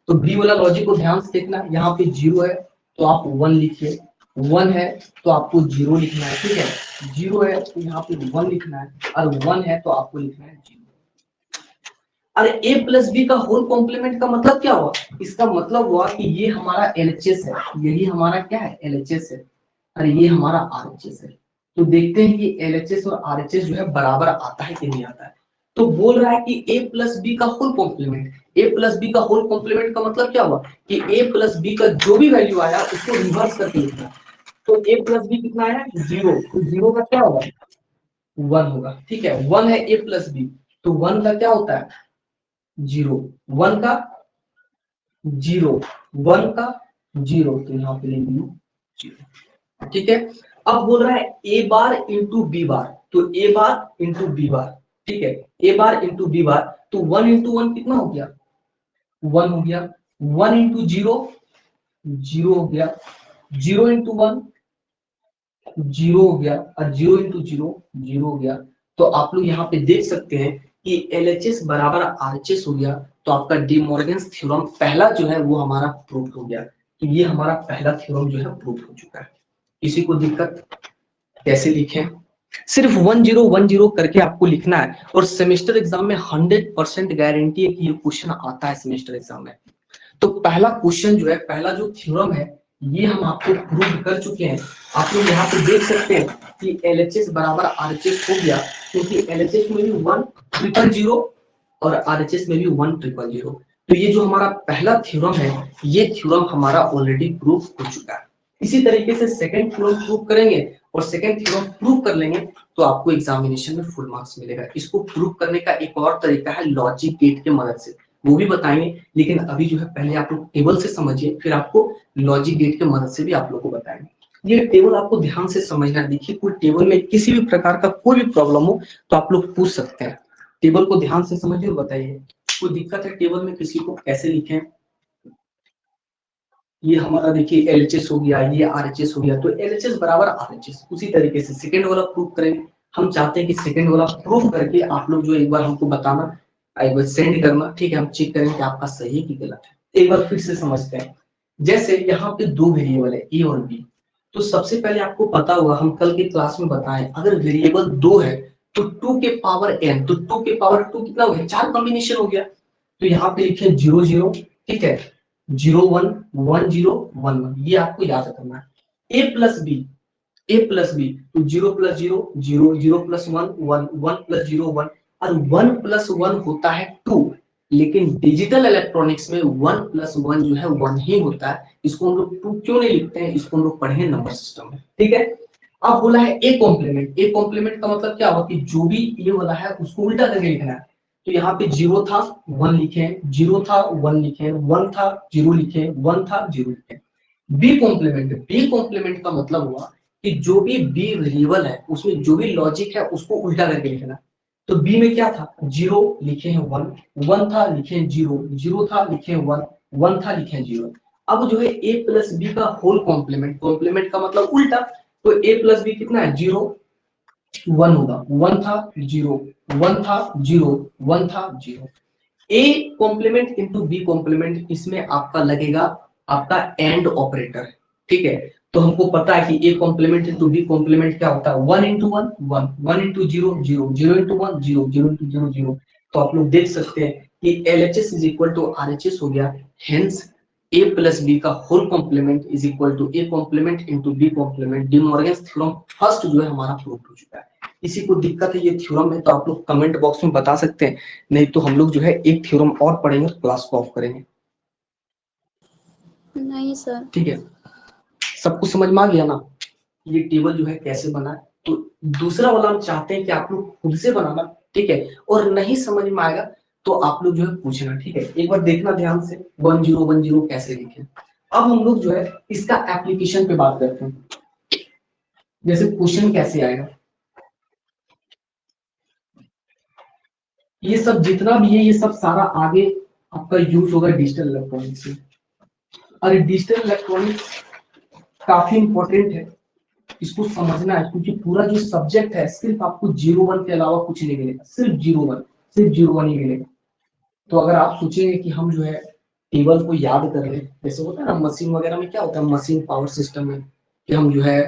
तो बी वाला लॉजिक को ध्यान से देखना है। यहाँ पे 0 है तो आप 1 लिखिए, 1 है तो आपको 0 लिखना है, ठीक है। 0 है तो यहाँ पे 1 लिखना है, और 1 है तो आपको लिखना है 0। अरे ए प्लस बी का होल कॉम्प्लीमेंट का मतलब क्या हुआ, इसका मतलब हुआ कि ये हमारा LHS है, यही हमारा क्या है, LHS है, और ये हमारा RHS है। तो देखते हैं कि LHS और RHS जो है बराबर आता है कि नहीं आता है। तो बोल रहा है कि a प्लस बी का whole complement, a plus B का होल कॉम्प्लीमेंट का मतलब क्या हुआ कि a प्लस बी का जो भी वैल्यू आया उसको रिवर्स करके लिखना। तो a प्लस बी कितना आया 0, तो 0 का क्या होगा 1 होगा, ठीक है। 1 है a प्लस बी, तो 1 का क्या होता है 0, 1 का 0, 1 का 0, तो यहाँ पे लिख दूं 0, ठीक है। अब बोल रहा है a bar into B bar, तो a bar into B bar, ठीक है, a bar into B bar, तो 1 इंटू 1 कितना हो गया 1 हो गया, 1 इंटू 0 0 हो गया, 0 इंटू 1 0 हो गया, और 0 इंटू 0 0 हो गया। तो आप लोग यहाँ पे देख सकते हैं कि LHS बराबर RHS हो गया। तो आपका डी मॉर्गन्स थ्योरम पहला जो है वो हमारा प्रूव हो गया। तो ये हमारा पहला थ्योरम जो है प्रूव हो चुका है। किसी को दिक्कत कैसे लिखें, सिर्फ 1010 करके आपको लिखना है, और सेमेस्टर एग्जाम में 100% गारंटी है कि ये क्वेश्चन आता है सेमेस्टर एग्जाम में। तो पहला क्वेश्चन जो है, पहला जो थ्योरम है ये हम आपको प्रूव कर चुके हैं। आप लोग यहाँ पे देख सकते हैं कि LHS बराबर RHS हो गया, क्योंकि LHS में भी 1,000 और RHS में भी 1,000। तो ये जो हमारा पहला थ्योरम है ये थ्योरम हमारा ऑलरेडी प्रूव हो चुका है। इसी तरीके से सेकंड थ्योरम प्रूव करेंगे, और सेकंड थ्योरम प्रूव कर लेंगे तो आपको एग्जामिनेशन में फुल मार्क्स मिलेगा। इसको प्रूव करने का एक और तरीका है लॉजिक गेट के मदद से, वो भी बताएंगे। लेकिन अभी जो है पहले आप लोग टेबल से समझिए, फिर आपको लॉजिक गेट के मदद से भी आप लोग को बताएंगे। ये टेबल आपको ध्यान से समझना है। देखिए कोई टेबल में किसी भी प्रकार का कोई भी प्रॉब्लम हो तो आप लोग पूछ सकते हैं। टेबल को ध्यान से समझिए और बताइए कोई दिक्कत है टेबल में, किसी को कैसे लिखें। ये हमारा देखिए LHS हो गया, ये RHS हो गया, तो LHS बराबर RHS। उसी तरीके से सेकंड वाला प्रूव करेंगे। हम चाहते हैं कि सेकंड वाला प्रूव करके आप लोग जो एक बार हमको बताना, एक बार सेंड करना, ठीक है। हम चेक करेंगे कि आपका सही है कि गलत है। एक बार फिर से समझते हैं। जैसे यहाँ पे दो वेरिएबल है A और B, तो सबसे पहले आपको पता होगा, हम कल के क्लास में बताएं, अगर वेरिएबल 2 है तो 2 के पावर n, तो 2 के पावर 2 कितना हो गया 4 कॉम्बिनेशन हो गया। तो यहाँ पे लिखे 0 0, ठीक है, 0 1 1 0 1 1, ये आपको याद करना है। A plus B, A plus B, तो 0 प्लस 0 0, 0 प्लस 1 1, 1 प्लस 0 1, और 1 प्लस 1 होता है 2। लेकिन डिजिटल इलेक्ट्रॉनिक्स में 1 प्लस 1 जो है 1 ही होता है। इसको हम लोग 2 क्यों नहीं लिखते हैं, इसको हम लोग पढ़े नंबर सिस्टम में, ठीक है। अब बोला है ए कॉम्प्लीमेंट, ए कॉम्प्लीमेंट का मतलब क्या हुआ कि जो भी ए वाला है उसको उल्टा करके लिखना है। तो यहाँ पे 0 था 1 लिखे, 0 था 1 लिखे, 1 था 0 लिखे, 1 था 0 लिखे। बी कॉम्प्लीमेंट, बी कॉम्प्लीमेंट का मतलब हुआ कि जो भी बी वेरिएबल है उसमें जो भी लॉजिक है उसको उल्टा करके लिखना। तो बी में क्या था 0 लिखे हैं 1, 1 था लिखे 0, 0 था लिखे 1, 1 था लिखे 0। अब जो है a प्लस बी का होल कॉम्प्लीमेंट, कॉम्प्लीमेंट का मतलब उल्टा, तो a प्लस बी कितना है 0 1 होगा, 1 था 0, 1 था 0, 1 था 0। a complement into B complement, इसमें आपका लगेगा आपका एंड ऑपरेटर, ठीक है। तो हमको पता है कि a complement into B complement क्या होता है 1 इंटू 1 1, 1 इंटू 0 0, 0 इंटू 1 0, 0 इंटू 0 0। तो आप लोग देख सकते हैं कि LHS is equal to RHS हो गया। हेंस a प्लस बी का whole complement is equal to a complement into B complement. De Morgan's theorem first जो है हमारा प्रूव हो चुका है। किसी को दिक्कत है ये थ्योरम में तो आप लोग कमेंट बॉक्स में बता सकते हैं, नहीं तो हम लोग जो है एक थ्योरम और पढ़ेंगे, क्लास को ऑफ करेंगे। नहीं सर। ठीक है, सबको समझ में आ गया ना ये टेबल जो है कैसे बना है। तो दूसरा वाला हम चाहते हैं कि आप लोग खुद से बनाना, ठीक है। और नहीं समझ में आएगा तो आप लोग जो है पूछना, ठीक है। एक बार देखना ध्यान से 1010 कैसे लिखें। अब हम लोग जो है इसका एप्लीकेशन पे बात करते हैं। जैसे क्वेश्चन कैसे आएगा, ये सब जितना भी है ये सब सारा आगे आपका यूज होगा डिजिटल इलेक्ट्रॉनिक्स में। और डिजिटल इलेक्ट्रॉनिक्स काफी इंपॉर्टेंट है, इसको समझना है, क्योंकि पूरा जो सब्जेक्ट है सिर्फ आपको 0 1 के अलावा कुछ नहीं मिलेगा, सिर्फ 0 1, सिर्फ 0 1 ही मिलेगा। तो अगर आप सोचेंगे कि हम जो है टेबल को याद कर ले, जैसे होता है ना मशीन वगैरह में, क्या होता है मशीन पावर सिस्टम में कि हम जो है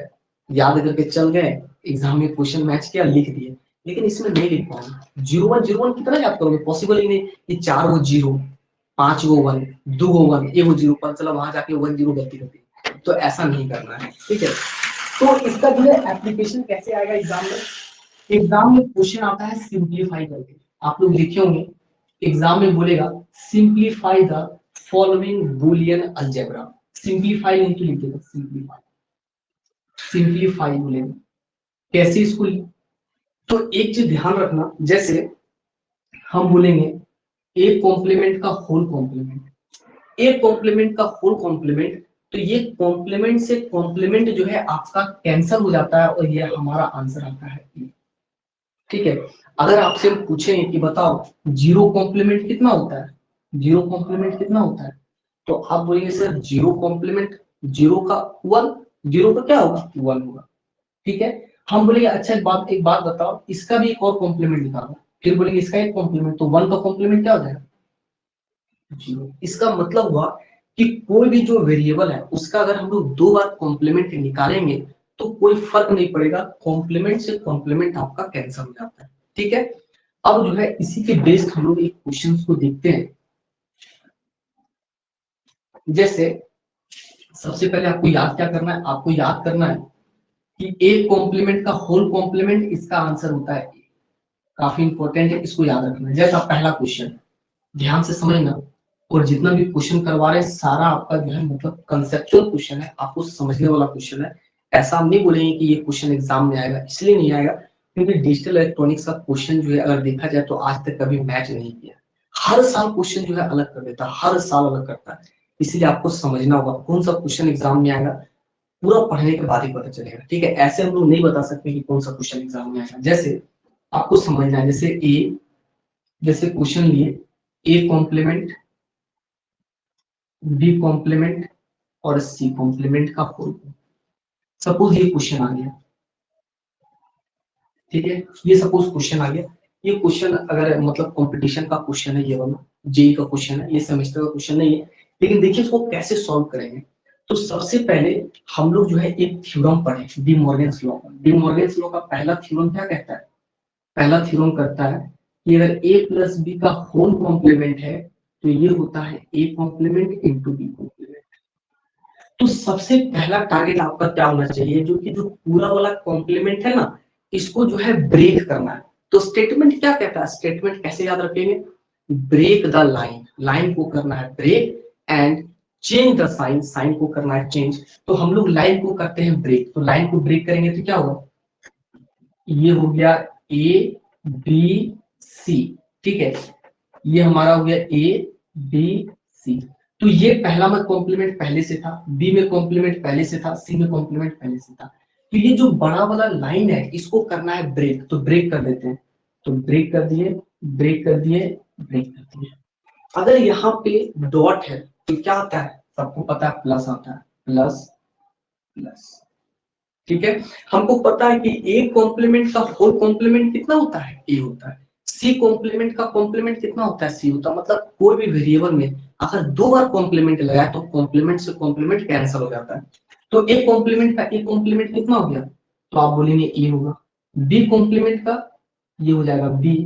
याद करके चल गए, एग्जाम में क्वेश्चन मैच किया लिख दिए, लेकिन इसमें नहीं लिख पाऊंगा। 0 1 कितना याद करोगे, पॉसिबल ही नहीं कि 4 गो 0, 5 गो 1, 2 गो 1, 1 गो 0, पता चला वहां जाके 1 0 गलती करती, तो ऐसा नहीं करना है, ठीक है। तो इसका जो है एप्लीकेशन कैसे आएगा एग्जाम में? एग्जाम में क्वेश्चन आता है सिंप्लीफाई करके, आप लोग लिखे होंगे एग्जाम में बोलेगा simplify the following Boolean algebra. Simplify नहीं तो लिखेगा सिंप्लीफाई, सिंप्लीफाई बोलेगा कैसे इसको। तो एक चीज ध्यान रखना, जैसे हम बोलेंगे ए कॉम्प्लीमेंट का होल कॉम्प्लीमेंट, ए कॉम्प्लीमेंट का होल कॉम्प्लीमेंट, तो ये कॉम्प्लीमेंट से कॉम्प्लीमेंट जो है आपका कैंसिल हो जाता है और ये हमारा आंसर आता है। ठीक है, अगर आपसे हम पूछेंगे कि बताओ जीरो कॉम्प्लीमेंट कितना होता है, जीरो कॉम्प्लीमेंट कितना होता है, तो आप बोलेंगे सर जीरो कॉम्प्लीमेंट, जीरो का वन, जीरो का क्या होगा वन होगा। ठीक है, हम बोलेंगे अच्छा एक बात बताओ इसका भी एक और कॉम्प्लीमेंट निकालो, फिर बोलेंगे इसका एक कॉम्प्लीमेंट, तो वन का कॉम्प्लीमेंट क्या हो जाएगा जीरो। इसका मतलब हुआ कि कोई भी जो वेरिएबल है उसका अगर हम लोग दो बार कॉम्प्लीमेंट निकालेंगे तो कोई फर्क नहीं पड़ेगा, कॉम्प्लीमेंट से कॉम्प्लीमेंट आपका कैंसिल हो जाता है। ठीक है, अब जो है इसी के बेस्ड हम लोग एक क्वेश्चन को देखते हैं। जैसे सबसे पहले आपको याद क्या करना है, आपको याद करना है कि ए कॉम्प्लीमेंट का होल कॉम्प्लीमेंट इसका आंसर होता है, काफी इंपॉर्टेंट है, इसको याद रखना। जैसा पहला क्वेश्चन ध्यान से समझना, और जितना भी क्वेश्चन करवा रहे हैं सारा आपका जो है मतलब कंसेप्चुअल क्वेश्चन है, आपको समझने वाला क्वेश्चन है। ऐसा हम नहीं बोलेंगे कि ये क्वेश्चन एग्जाम में आएगा, इसलिए नहीं आएगा क्योंकि डिजिटल इलेक्ट्रॉनिक्स का क्वेश्चन जो है अगर देखा जाए तो आज तक कभी मैच नहीं किया। हर साल क्वेश्चन जो है अलग कर देता है, हर साल अलग करता है, इसलिए आपको समझना होगा कौन सा क्वेश्चन एग्जाम में आएगा, पूरा पढ़ने के बाद ही पता चलेगा। ठीक है, ऐसे हम लोग नहीं बता सकते कि कौन सा क्वेश्चन एग्जाम में आएगा। जैसे आपको समझना है, जैसे ए, जैसे क्वेश्चन लिए ए कॉम्प्लीमेंट, बी कॉम्प्लीमेंट और सी कॉम्प्लीमेंट का होल। सपोज ये क्वेश्चन आ गया, ठीक है, ये सपोज क्वेश्चन आ गया, ये क्वेश्चन अगर मतलब कंपटीशन का क्वेश्चन है, ये वाला जेई का क्वेश्चन है, ये सेमेस्टर का क्वेश्चन नहीं है, लेकिन देखिए इसको कैसे सॉल्व करेंगे। तो सबसे पहले हम लोग जो है एक थ्योरम पढ़े, D Morgan's law. D Morgan's law का पहला थ्योरम क्या कहता है, पहला थ्योरम करता है कि अगर a प्लस बी का होल कॉम्प्लीमेंट है तो ये होता है a complement into B complement. तो सबसे पहला टारगेट आपका क्या होना चाहिए, जो कि जो पूरा वाला कॉम्प्लीमेंट है ना, इसको जो है ब्रेक करना है। तो स्टेटमेंट क्या कहता है, स्टेटमेंट कैसे याद रखेंगे, ब्रेक द लाइन, लाइन को करना है break, and change the sign, sign को करना है चेंज। तो हम लोग लाइन को करते हैं ब्रेक, तो लाइन को ब्रेक करेंगे तो क्या होगा, ये हो गया ए बी सी, ठीक है, ये हमारा हो गया ए बी सी। तो ये पहला में कॉम्प्लीमेंट पहले से था, बी में कॉम्प्लीमेंट पहले से था, सी में कॉम्प्लीमेंट पहले से था। तो ये जो बड़ा वाला लाइन है इसको करना है ब्रेक, तो ब्रेक कर देते हैं। तो ब्रेक कर दिए, ब्रेक कर दिए, ब्रेक कर दिए। अगर यहाँ पे डॉट है तो क्या आता है, सबको पता है प्लस आता है, प्लस प्लस। ठीक है, हमको पता है कि ए कॉम्प्लीमेंट का होल कॉम्प्लीमेंट कितना होता है, ए होता है। सी कॉम्प्लीमेंट का कॉम्प्लीमेंट कितना होता है, सी होता है। मतलब कोई भी वेरिएबल में अगर दो बार कॉम्प्लीमेंट लगाए तो कॉम्प्लीमेंट से कॉम्प्लीमेंट कैंसिल हो जाता है। तो ए कॉम्प्लीमेंट का ए कॉम्प्लीमेंट कितना हो गया, तो आप बोलेंगे ए होगा। बी कॉम्प्लीमेंट का ये हो जाएगा बी,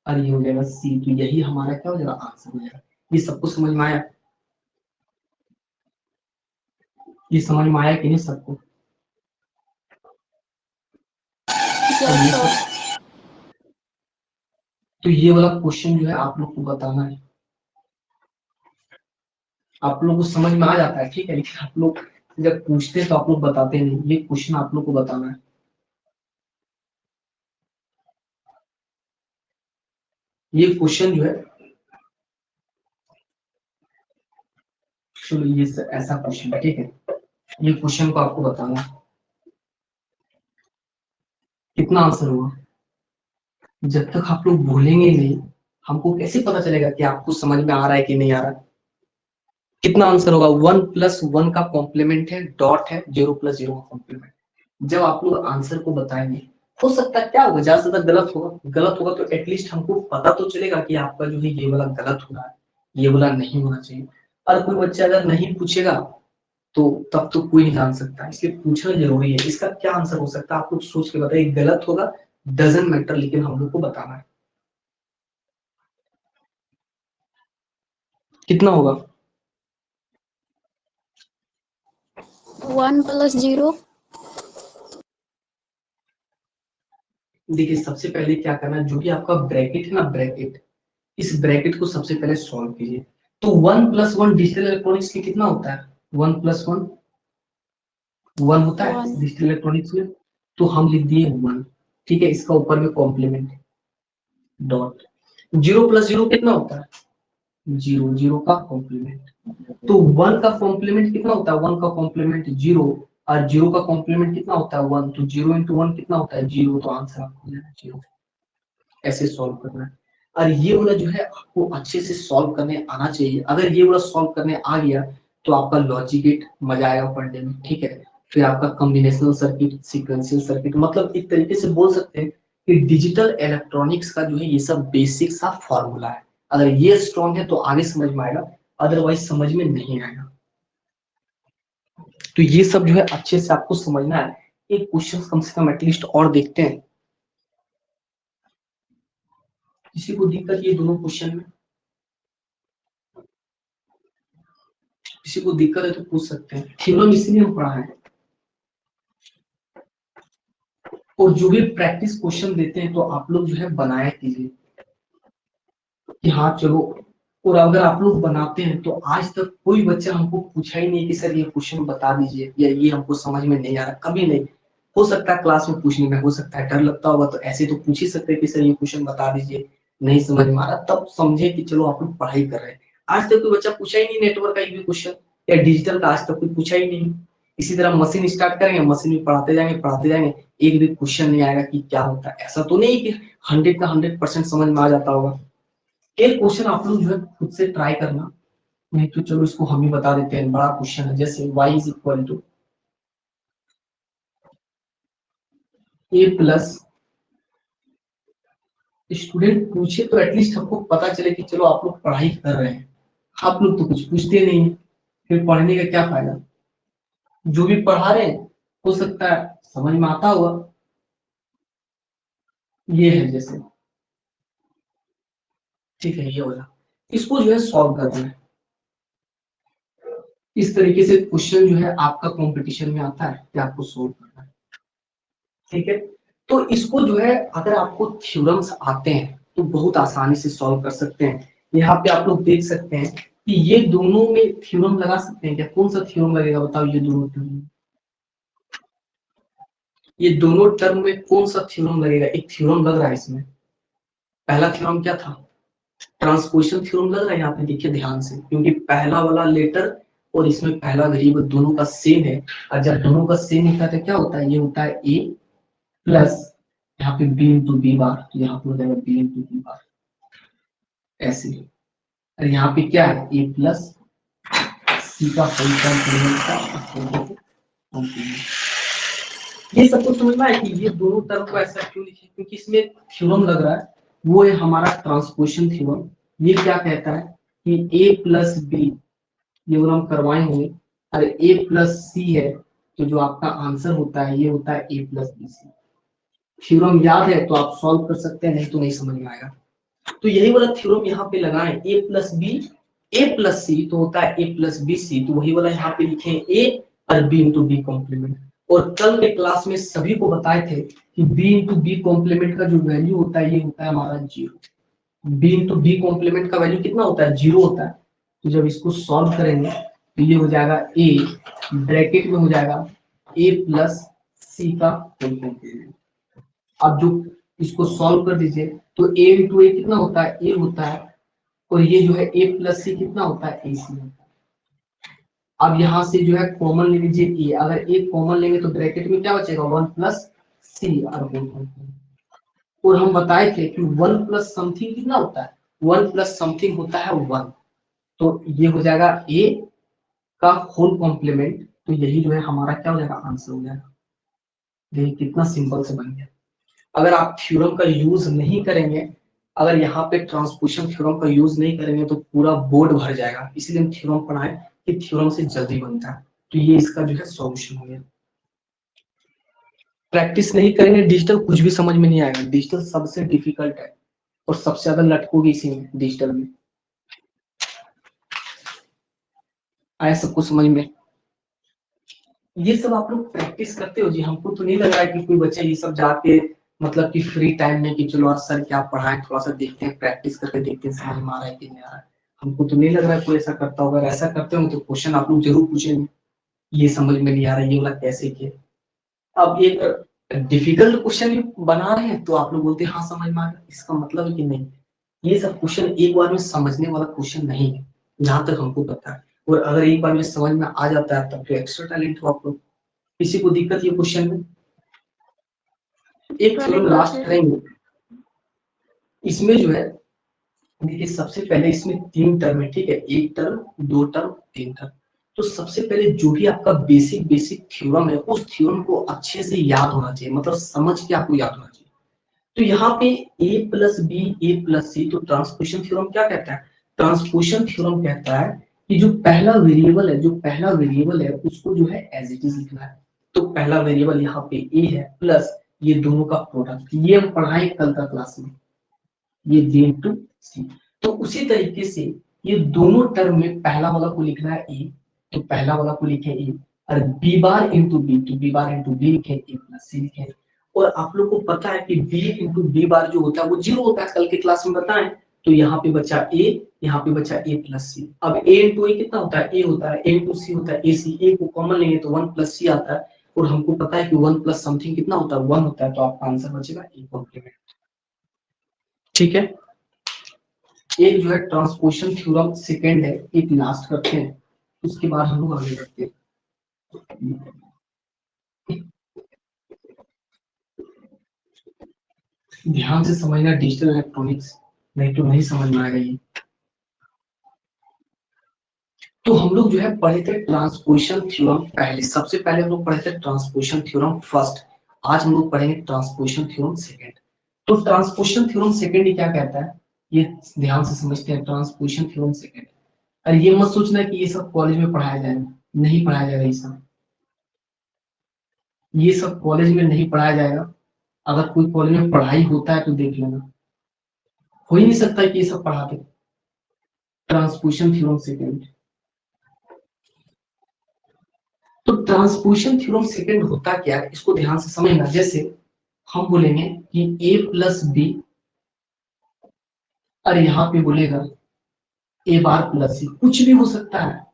और ये हो जाएगा सी। तो यही हमारा क्या हो जाएगा, आंसर हो जाएगा। ये सबको समझ में आया, ये समझ में आया कि नहीं सबको। तो ये वाला क्वेश्चन जो है आप लोग को बताना है, आप लोग को समझ में आ जाता है, ठीक है, लेकिन आप लोग जब पूछते हैं तो आप लोग बताते नहीं, ये क्वेश्चन आप लोग को बताना है। ये क्वेश्चन जो है, चलो ये ऐसा क्वेश्चन है, ठीक है, ये क्वेश्चन को आपको बताना है, कितना आंसर हुआ। जब तक आप लोग बोलेंगे नहीं हमको कैसे पता चलेगा कि आपको समझ में आ रहा है कि नहीं आ रहा है। कितना आंसर होगा, वन प्लस वन का कॉम्प्लीमेंट है, डॉट है, जीरो प्लस जीरो का कॉम्प्लीमेंट। जब आप लोग आंसर को बताएंगे, हो सकता है क्या होगा, ज्यादा से ज्यादा गलत होगा, गलत होगा तो एटलीस्ट हमको पता तो चलेगा कि आपका जो है ये वाला गलत हो रहा है, ये वाला नहीं होना चाहिए। और कोई बच्चा अगर नहीं पूछेगा तो तब तो कोई नहीं जान सकता, इसलिए पूछना जरूरी है। इसका क्या आंसर हो सकता है आप लोग सोच के बताइए, गलत होगा डजंट मैटर, लेकिन हम लोग को बताना है। कितना होगा, 1 + 0। देखिए सबसे पहले क्या करना है, जो भी आपका ब्रैकेट है ना, ब्रैकेट, इस ब्रैकेट को सबसे पहले सॉल्व कीजिए। तो 1+1 डिजिटल इलेक्ट्रॉनिक्स में कितना होता है, 1+1 1 होता है 1 डिजिटल इलेक्ट्रॉनिक्स में, तो हम लिख दिए 1। ठीक है, इसका ऊपर में कॉम्प्लीमेंट डॉट। 0+0 कितना होता है, 0, 0 का कॉम्प्लीमेंट। तो 1 का कॉम्प्लीमेंट कितना होता है, 1 का कॉम्प्लीमेंट 0, और 0 का कॉम्प्लीमेंट कितना होता है 1, तो 0 × 1 कितना होता है 0, तो आंसर आपको 0। ऐसे सॉल्व करना है। और ये वाला जो है आपको अच्छे से सॉल्व करने आना चाहिए। अगर ये वाला सॉल्व करने आ गया तो आपका लॉजिक गेट मजा आएगा पढ़ने में। ठीक है, फिर आपका कॉम्बिनेशनल सर्किट, सीक्वेंशियल सर्किट, मतलब एक तरीके से बोल सकते हैं कि डिजिटल इलेक्ट्रॉनिक्स का जो है ये सब बेसिक सा फॉर्मूला है। अगर ये स्ट्रॉन्ग है तो आगे समझ में आएगा, अदरवाइज समझ में नहीं आएगा। तो ये सब जो है अच्छे से आपको समझना है। एक क्वेश्चन कम से कम एटलीस्ट और देखते हैं, किसी को दिक्कत ये दोनों क्वेश्चन में, किसी को दिक्कत है तो पूछ सकते हैं। थ्योरम इसलिए हम पढ़ा है, और जो भी प्रैक्टिस क्वेश्चन देते हैं तो आप लोग जो है बनाया कीजिए कि हाँ चलो। और अगर आप लोग बनाते हैं तो आज तक कोई बच्चा हमको पूछा ही नहीं कि सर ये क्वेश्चन बता दीजिए या ये हमको समझ में नहीं आ रहा, कभी नहीं। हो सकता है क्लास में पूछने में हो सकता है डर लगता होगा, तो ऐसे तो पूछ ही सकते हैं कि सर ये क्वेश्चन बता दीजिए, नहीं समझ में आ रहा, तब समझे कि चलो आप लोग पढ़ाई कर रहे हैं। आज तक कोई बच्चा पूछा ही नहीं नेटवर्क का एक भी क्वेश्चन, या डिजिटल का आज तक कोई पूछा ही नहीं। इसी तरह मशीन स्टार्ट करेंगे, मशीन में पढ़ाते जाएंगे, एक भी क्वेश्चन नहीं आएगा कि क्या होता है। ऐसा तो नहीं कि 100 का 100% समझ में आ जाता होगा। एक क्वेश्चन आप लोग जो है खुद से ट्राई करना, नहीं तो चलो इसको हम ही बता देते हैं। बड़ा क्वेश्चन है, जैसे y is equal to A plus, student पूछे तो एटलीस्ट हमको पता चले कि चलो आप लोग पढ़ाई कर रहे हैं। आप लोग तो कुछ पूछते नहीं है, फिर पढ़ने का क्या फायदा। जो भी पढ़ा रहे हैं हो सकता है समझ में आता होगा। ये है जैसे, ठीक है, ये वाला, इसको जो है सॉल्व करना है। इस तरीके से क्वेश्चन जो है आपका कंपटीशन में आता है कि आपको सोल्व करना है। ठीक है, तो इसको जो है अगर आपको थ्योरम्स आते हैं तो बहुत आसानी से सॉल्व कर सकते हैं। यहाँ पे आप लोग देख सकते हैं कि ये दोनों में थ्योरम लगा सकते हैं क्या, कौन सा थ्योरम लगेगा बताओ, ये दोनों टर्म, ये दोनों टर्म में कौन सा थ्योरम लगेगा। एक थ्योरम लग रहा है इसमें, पहला थ्योरम क्या था, ट्रांसपोजिशन थ्योरम लग रहा है। यहाँ पे देखिए ध्यान से, क्योंकि पहला वाला लेटर और इसमें पहला वेरिएबल दोनों का सेम है, और जब दोनों का सेम होता है तो क्या होता है, ये होता है ए प्लस, यहाँ पे बी इंटू बी बार, तो यहाँ पे हो जाएगा बी इंटू बी बार, ऐसे। और यहाँ पे क्या है, ए प्लस सी का होल कॉम्प्लीमेंट का कॉम्प्लीमेंट। ये सबको समझना है कि ये दोनों टर्म को ऐसा क्यों लिखे, क्योंकि इसमें थ्योरम लग रहा है, वो है हमारा ट्रांसपोजिशन थ्योरम। ये क्या कहता है कि ए प्लस बी, ये वो हम करवाए होंगे, अरे ए प्लस सी है, तो जो आपका आंसर होता है ये होता है A plus B C. Theorem याद है तो आप सॉल्व कर सकते हैं, नहीं तो नहीं समझ में आएगा। तो यही वाला थ्योरम यहाँ पे लगाएं, ए plus B, A plus C तो होता है ए प्लस बी सी, तो वही वाला यहाँ पे लिखे ए और बी इंटू बी कॉम्प्लीमेंट। और कल के क्लास में सभी को बताए थे कि बी इंटू बी कॉम्प्लीमेंट का जो वैल्यू होता है ये होता है हमारा 0। बी इंटू बी कॉम्प्लीमेंट का वैल्यू कितना होता है, 0 होता है। तो जब इसको सॉल्व करेंगे तो ये हो जाएगा ए, ब्रैकेट में हो जाएगा ए प्लस सी का होल कॉम्प्लीमेंट। अब जो इसको सॉल्व कर दीजिए तो ए इंटू ए कितना होता है, ए होता है, और ये जो है ए प्लस सी कितना होता है, ए सी होता है। अब यहाँ से जो है कॉमन ले लीजिए ए, अगर ए कॉमन लेंगे तो ब्रैकेट में क्या बचेगा, 1 प्लस सी और होल कॉम्प्लीमेंट। और हम बताए थे कि 1 प्लस समथिंग कितना होता है, 1 प्लस समथिंग होता है 1। तो ये हो जाएगा ए का होल कॉम्प्लीमेंट, तो यही जो है हमारा क्या हो जाएगा, आंसर हो जाएगा। देखिए कितना सिंपल से बन गया। अगर आप थ्योरम का यूज नहीं करेंगे, अगर यहाँ पे ट्रांसपोजिशन थ्योरम का यूज नहीं करेंगे तो पूरा बोर्ड भर जाएगा। इसलिए हम थ्योरम पढ़ाएं कि थ्योरम से जल्दी बनता है। तो ये इसका जो है सॉल्यूशन हो गया। प्रैक्टिस नहीं करेंगे डिजिटल कुछ भी समझ में नहीं आएगा। डिजिटल सबसे डिफिकल्ट है और सबसे ज्यादा लटकोगे इसी में, डिजिटल में। आया सबको समझ में। ये सब आप लोग प्रैक्टिस करते हो जी, हमको तो नहीं लग रहा है कि कोई बच्चा ये सब जाके मतलब कि फ्री टाइम में कि चलो आज सर क्या पढ़ाएं, थोड़ा सा देखते हैं, प्रैक्टिस करके देखते हैं समझ में आ रहा है कि नहीं आ रहा है। हमको तो नहीं लग रहा है कोई ऐसा करता होगा। अगर ऐसा करते हो तो क्वेश्चन आप लोग जरूर पूछेंगे, ये समझ में नहीं आ रहा है, ये वाला कैसे किया। अब एक डिफिकल्ट क्वेश्चन बना रहे हैं तो आप लोग बोलते हैं हाँ समझ में आ गया, इसका मतलब है कि नहीं। ये सब क्वेश्चन एक बार में समझने वाला क्वेश्चन नहीं है, जहां तक हमको पता है। और अगर एक बार में समझ में आ जाता है तब तो एक्स्ट्रा टैलेंट हो आप लोग। किसी को दिक्कत ये क्वेश्चन में? एक थ्योरम लास्ट करेंगे। इसमें जो है देखिए सबसे पहले इसमें 3 टर्म है, ठीक है, 1 टर्म 2 टर्म 3 टर्म। तो सबसे पहले जो भी आपका बेसिक बेसिक थ्योरम है उस थ्योरम को अच्छे से याद होना चाहिए, मतलब समझ के आपको याद होना चाहिए। तो यहाँ पे a plus B A plus C, तो ट्रांसपोजिशन थ्योरम क्या कहता है? ट्रांसपोजिशन थ्योरम कहता है कि जो पहला वेरिएबल है उसको जो है एज इट इज लिखना है। तो पहला वेरिएबल यहाँ पे a है प्लस ये दोनों का प्रोडक्ट, ये हम पढ़ाएं कल का क्लास में, ये b इंटू सी। तो उसी तरीके से ये दोनों टर्म में पहला वाला को लिखना है a, तो पहला वाला को लिखे a, और b बार इंटू बी, तो b बार इंटू बी लिखे, a प्लस सी लिखे। और आप लोग को पता है कि b इंटू बी बार जो होता है वो 0 होता है, कल के क्लास में बताएं। तो यहाँ पे बचा a, यहाँ पे बचा a प्लस सी। अब a इंटू a कितना होता है? a होता है, a इंटू सी होता है ac, a को कॉमन लेंगे तो 1 प्लस सी आता है। और हमको पता है कि 1 प्लस समथिंग कितना होता है? 1 होता है, तो आपका आंसर बचेगा a कॉम्प्लीमेंट। ठीक है, एक जो है ट्रांसपोजिशन थ्योरम सेकंड है, एक लास्ट करते हैं, उसके बाद हम लोग आगे बढ़ते हैं। ध्यान से समझना डिजिटल इलेक्ट्रॉनिक्स, नहीं तो नहीं समझ में आएगा ये। तो हम लोग जो है पढ़े थे ट्रांसपोजिशन थ्योरम पहले, सबसे पहले हम लोग पढ़े थे ट्रांसपोजिशन थ्योरम फर्स्ट। आज हम लोग पढ़ेंगे ट्रांसपोजिशन थ्योरम सेकंड। तो ट्रांसपोजिशन थ्योरम सेकंड ये क्या कहता है, ये ध्यान से समझते हैं। ट्रांसपोजिशन थ्योरम सेकंड, और ये मत सोचना कि ये सब कॉलेज में पढ़ाया जाएगा, नहीं पढ़ाया जाएगा ये सब, ये सब कॉलेज में नहीं पढ़ाया जाएगा। अगर कोई कॉलेज में पढ़ाई होता है तो देख लेना, हो ही नहीं सकता कि ये सब पढ़ाते। ट्रांसपोजिशन थ्योरम सेकंड, तो ट्रांसपोजिशन थ्योरम सेकंड होता क्या है इसको ध्यान से समझना। जैसे हम बोलेंगे कि a प्लस बी, और यहाँ पे बोलेगा a बार प्लस सी, कुछ भी हो सकता है,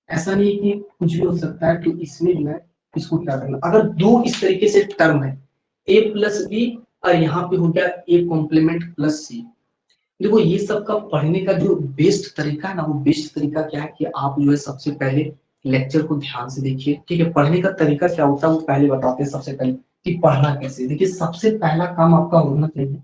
ऐसा नहीं है कि कुछ भी हो सकता है। तो इसमें जो है इसको क्या करना, अगर दो इस तरीके से टर्म है a प्लस बी, और यहाँ पे हो गया a कॉम्प्लीमेंट प्लस सी। देखो ये सब का पढ़ने का जो बेस्ट तरीका है ना, वो बेस्ट तरीका क्या है कि आप जो है सबसे पहले लेक्चर को ध्यान से देखिए, ठीक है। पढ़ने का तरीका क्या होता है वो पहले बताते हैं सबसे पहले कि पढ़ना कैसे। देखिए सबसे पहला काम आपका होना चाहिए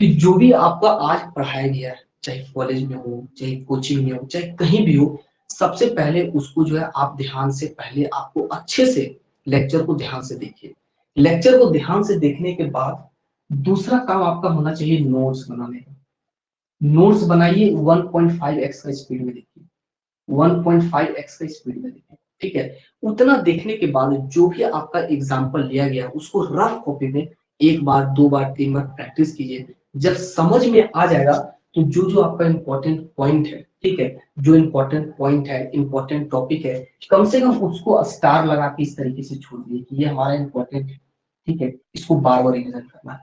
कि जो भी आपका आज पढ़ाया गया है, चाहे कॉलेज में हो, चाहे कोचिंग में हो, चाहे कहीं भी हो, सबसे पहले उसको जो है आप ध्यान से, पहले आपको अच्छे से लेक्चर को ध्यान से देखिए। लेक्चर को ध्यान से देखने के बाद दूसरा काम आपका होना चाहिए नोट्स बनाने का। नोट्स बनाइए 1.5x का स्पीड में देखिए, 1.5x का स्पीड में देखिए, ठीक है। उतना देखने के बाद जो भी आपका एग्जाम्पल लिया गया उसको रफ कॉपी में एक बार, दो बार, तीन बार प्रैक्टिस कीजिए। जब समझ में आ जाएगा तो जो जो आपका इम्पोर्टेंट पॉइंट है, ठीक है, जो इम्पोर्टेंट पॉइंट है, इम्पोर्टेंट टॉपिक है, कम से कम उसको स्टार लगा के इस तरीके से छोड़ दिए कि ये हमारा इम्पोर्टेंट है, ठीक है। इसको बार बार रिविजन करना है।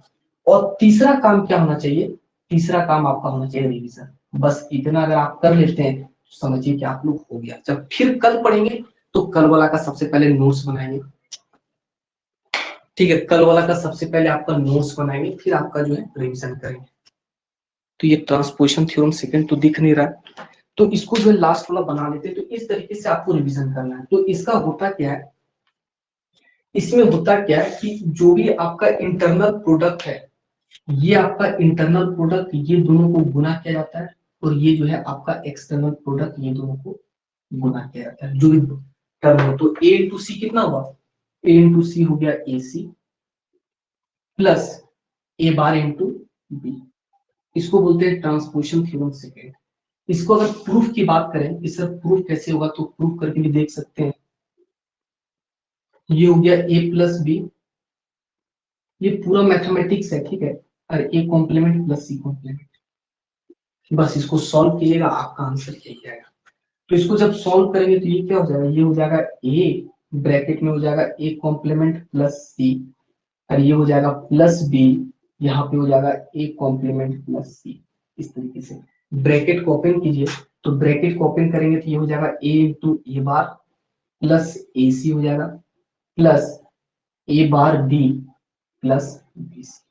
और तीसरा काम क्या होना चाहिए? तीसरा काम आपका होना चाहिए रिवीजन। बस इतना अगर आप कर लेते हैं तो समझिए कि आप लोग हो गया। जब फिर कल पढ़ेंगे तो कल वाला का सबसे पहले नोट्स बनाएंगे, ठीक है। कल वाला का सबसे पहले आपका नोट्स बनाएंगे, फिर आपका जो है रिवीजन करेंगे। तो ये ट्रांसपोजिशन थ्योरम सेकंड तो दिख नहीं रहा है, तो इसको जो है लास्ट वाला बना लेते हैं। तो इस तरीके से आपको रिवीजन करना है। तो इसका होता क्या है, इसमें होता क्या है कि जो भी आपका इंटरनल प्रोडक्ट है, ये आपका इंटरनल प्रोडक्ट, ये दोनों को गुना किया जाता है, और ये जो है आपका एक्सटर्नल प्रोडक्ट, ये दोनों को गुना किया जाता है। जो भी टर्म हो, तो a इंटू सी कितना हुआ? a इंटू सी हो गया ए सी प्लस ए बार इंटू बी। इसको बोलते हैं ट्रांसपोजिशन थ्योरम सेकंड। इसको अगर प्रूफ की बात करें, इसका प्रूफ कैसे होगा, तो प्रूफ करके भी देख सकते हैं। ये हो गया a प्लस बी, ये पूरा मैथमेटिक्स है, ठीक है, और a complement plus C complement. बस इसको सॉल्व कीजिएगा, आपका आंसर यही आएगा। तो इसको जब सॉल्व करेंगे तो ये क्या हो जाएगा, ये हो जाएगा a ब्रैकेट में हो जाएगा a कॉम्प्लीमेंट प्लस सी, और ये हो जाएगा प्लस बी, यहाँ पे हो जाएगा ए कॉम्प्लीमेंट प्लस सी। इस तरीके से ब्रैकेट को ओपन कीजिए, तो ब्रैकेट को ओपन करेंगे तो ये हो जाएगा ए इंटू ए बार प्लस ए सी हो जाएगा प्लस ए बार बी प्लस बी सी।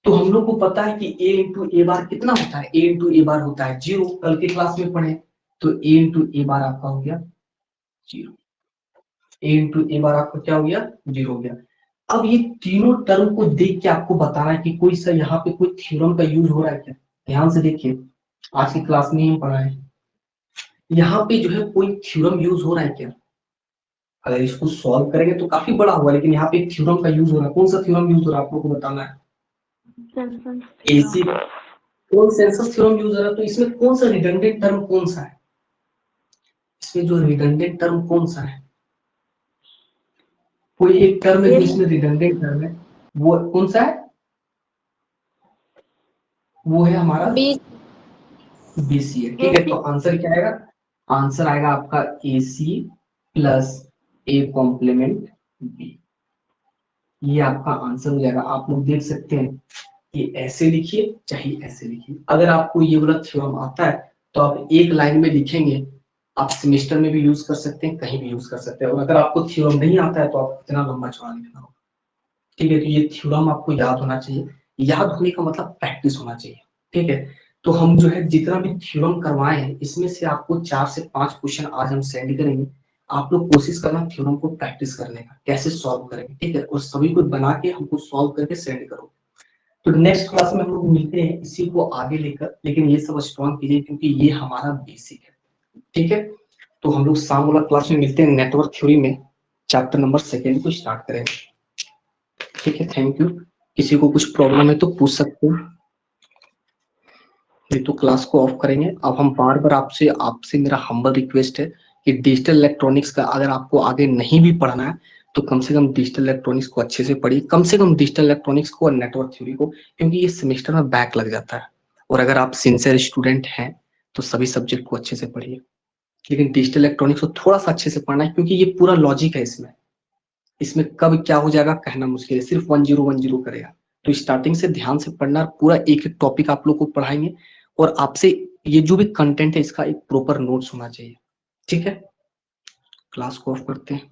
तो हम लोग को पता है कि a इंटू ए बार कितना होता है, a इंटू ए बार होता है 0, कल की क्लास में पढ़े। तो a इंटू ए बार आपका हो गया 0, a इंटू ए बार आपका क्या हो गया 0 हो गया। अब ये तीनों टर्म को देख के आपको बताना है कि कोई सा यहाँ पे कोई थ्योरम का यूज हो रहा है क्या। ध्यान से देखिए, आज की क्लास में ही पढ़ा है, यहाँ पे जो है कोई थ्योरम यूज हो रहा है क्या। अगर इसको सॉल्व करेंगे तो काफी बड़ा होगा, लेकिन यहाँ पे थ्योरम का यूज हो रहा है। कौन सा थ्योरम यूज हो रहा है आप लोग को बताना है। एसी कौन सेंसस थ्योरम यूज हो रहा है, तो इसमें कौन सा रिडंडेंट टर्म कौन सा है, इसमें जो रिडंडेंट टर्म कौन सा है, कोई एक टर्म है जिसमें रिडंडेंट टर्म है, वो कौन सा है, वो है हमारा बीसी है। ठीक है, तो आंसर क्या आएगा, आंसर आएगा आपका AC plus A complement B. ये आपका आंसर हो जाएगा। आप लोग देख सकते हैं कि ऐसे लिखिए चाहे ऐसे लिखिए, अगर आपको ये वाला थ्योरम आता है तो आप एक लाइन में लिखेंगे, आप सेमेस्टर में भी यूज कर सकते हैं, कहीं भी यूज कर सकते हैं। और अगर आपको थ्योरम नहीं आता है तो आप इतना लंबा चौड़ा लिखना होगा। ठीक है, तो ये थ्योरम आपको याद होना चाहिए। याद होने का मतलब प्रैक्टिस होना चाहिए। ठीक है, तो हम जो है जितना भी थ्योरम करवाए हैं इसमें से आपको 4 से 5 क्वेश्चन आज हम सेंड करेंगे। आप लोग कोशिश करना थ्योरम को प्रैक्टिस करने का, कैसे सॉल्व करेंगे। ठीक है, और सभी को बना के हमको सॉल्व करके सेंड करो। तो नेक्स्ट क्लास में हम लोग मिलते हैं इसी को आगे लेकर, लेकिन ये सब स्ट्रॉन्ग कीजिए क्योंकि ये हमारा बेसिक है। ठीक है, तो हम लोग शाम वाला क्लास में मिलते हैं, नेटवर्क थ्योरी में चैप्टर नंबर 2 को स्टार्ट करेंगे। ठीक है, थैंक यू। किसी को कुछ प्रॉब्लम है तो पूछ सकते हैं। ये तो क्लास को ऑफ करेंगे। अब हम बार बार आपसे आपसे मेरा हम्बल रिक्वेस्ट है कि डिजिटल इलेक्ट्रॉनिक्स का अगर आपको आगे नहीं भी पढ़ना है तो कम से कम डिजिटल इलेक्ट्रॉनिक्स को अच्छे से पढ़िए, कम से कम डिजिटल इलेक्ट्रॉनिक्स को और नेटवर्क थ्योरी को, क्योंकि ये सेमेस्टर में बैक लग जाता है। और अगर आप सिंसियर स्टूडेंट हैं तो सभी सब्जेक्ट को अच्छे से पढ़िए, लेकिन डिजिटल इलेक्ट्रॉनिक्स को थोड़ा सा अच्छे से पढ़ना है क्योंकि ये पूरा लॉजिक है। इसमें इसमें कब क्या हो जाएगा कहना मुश्किल है, सिर्फ 1010 करेगा। तो स्टार्टिंग से ध्यान से पढ़ना, पूरा एक एक टॉपिक आप लोग को पढ़ाएंगे और आपसे ये जो भी कंटेंट है इसका एक प्रॉपर नोट्स होना चाहिए। ठीक है, क्लास को ऑफ करते हैं।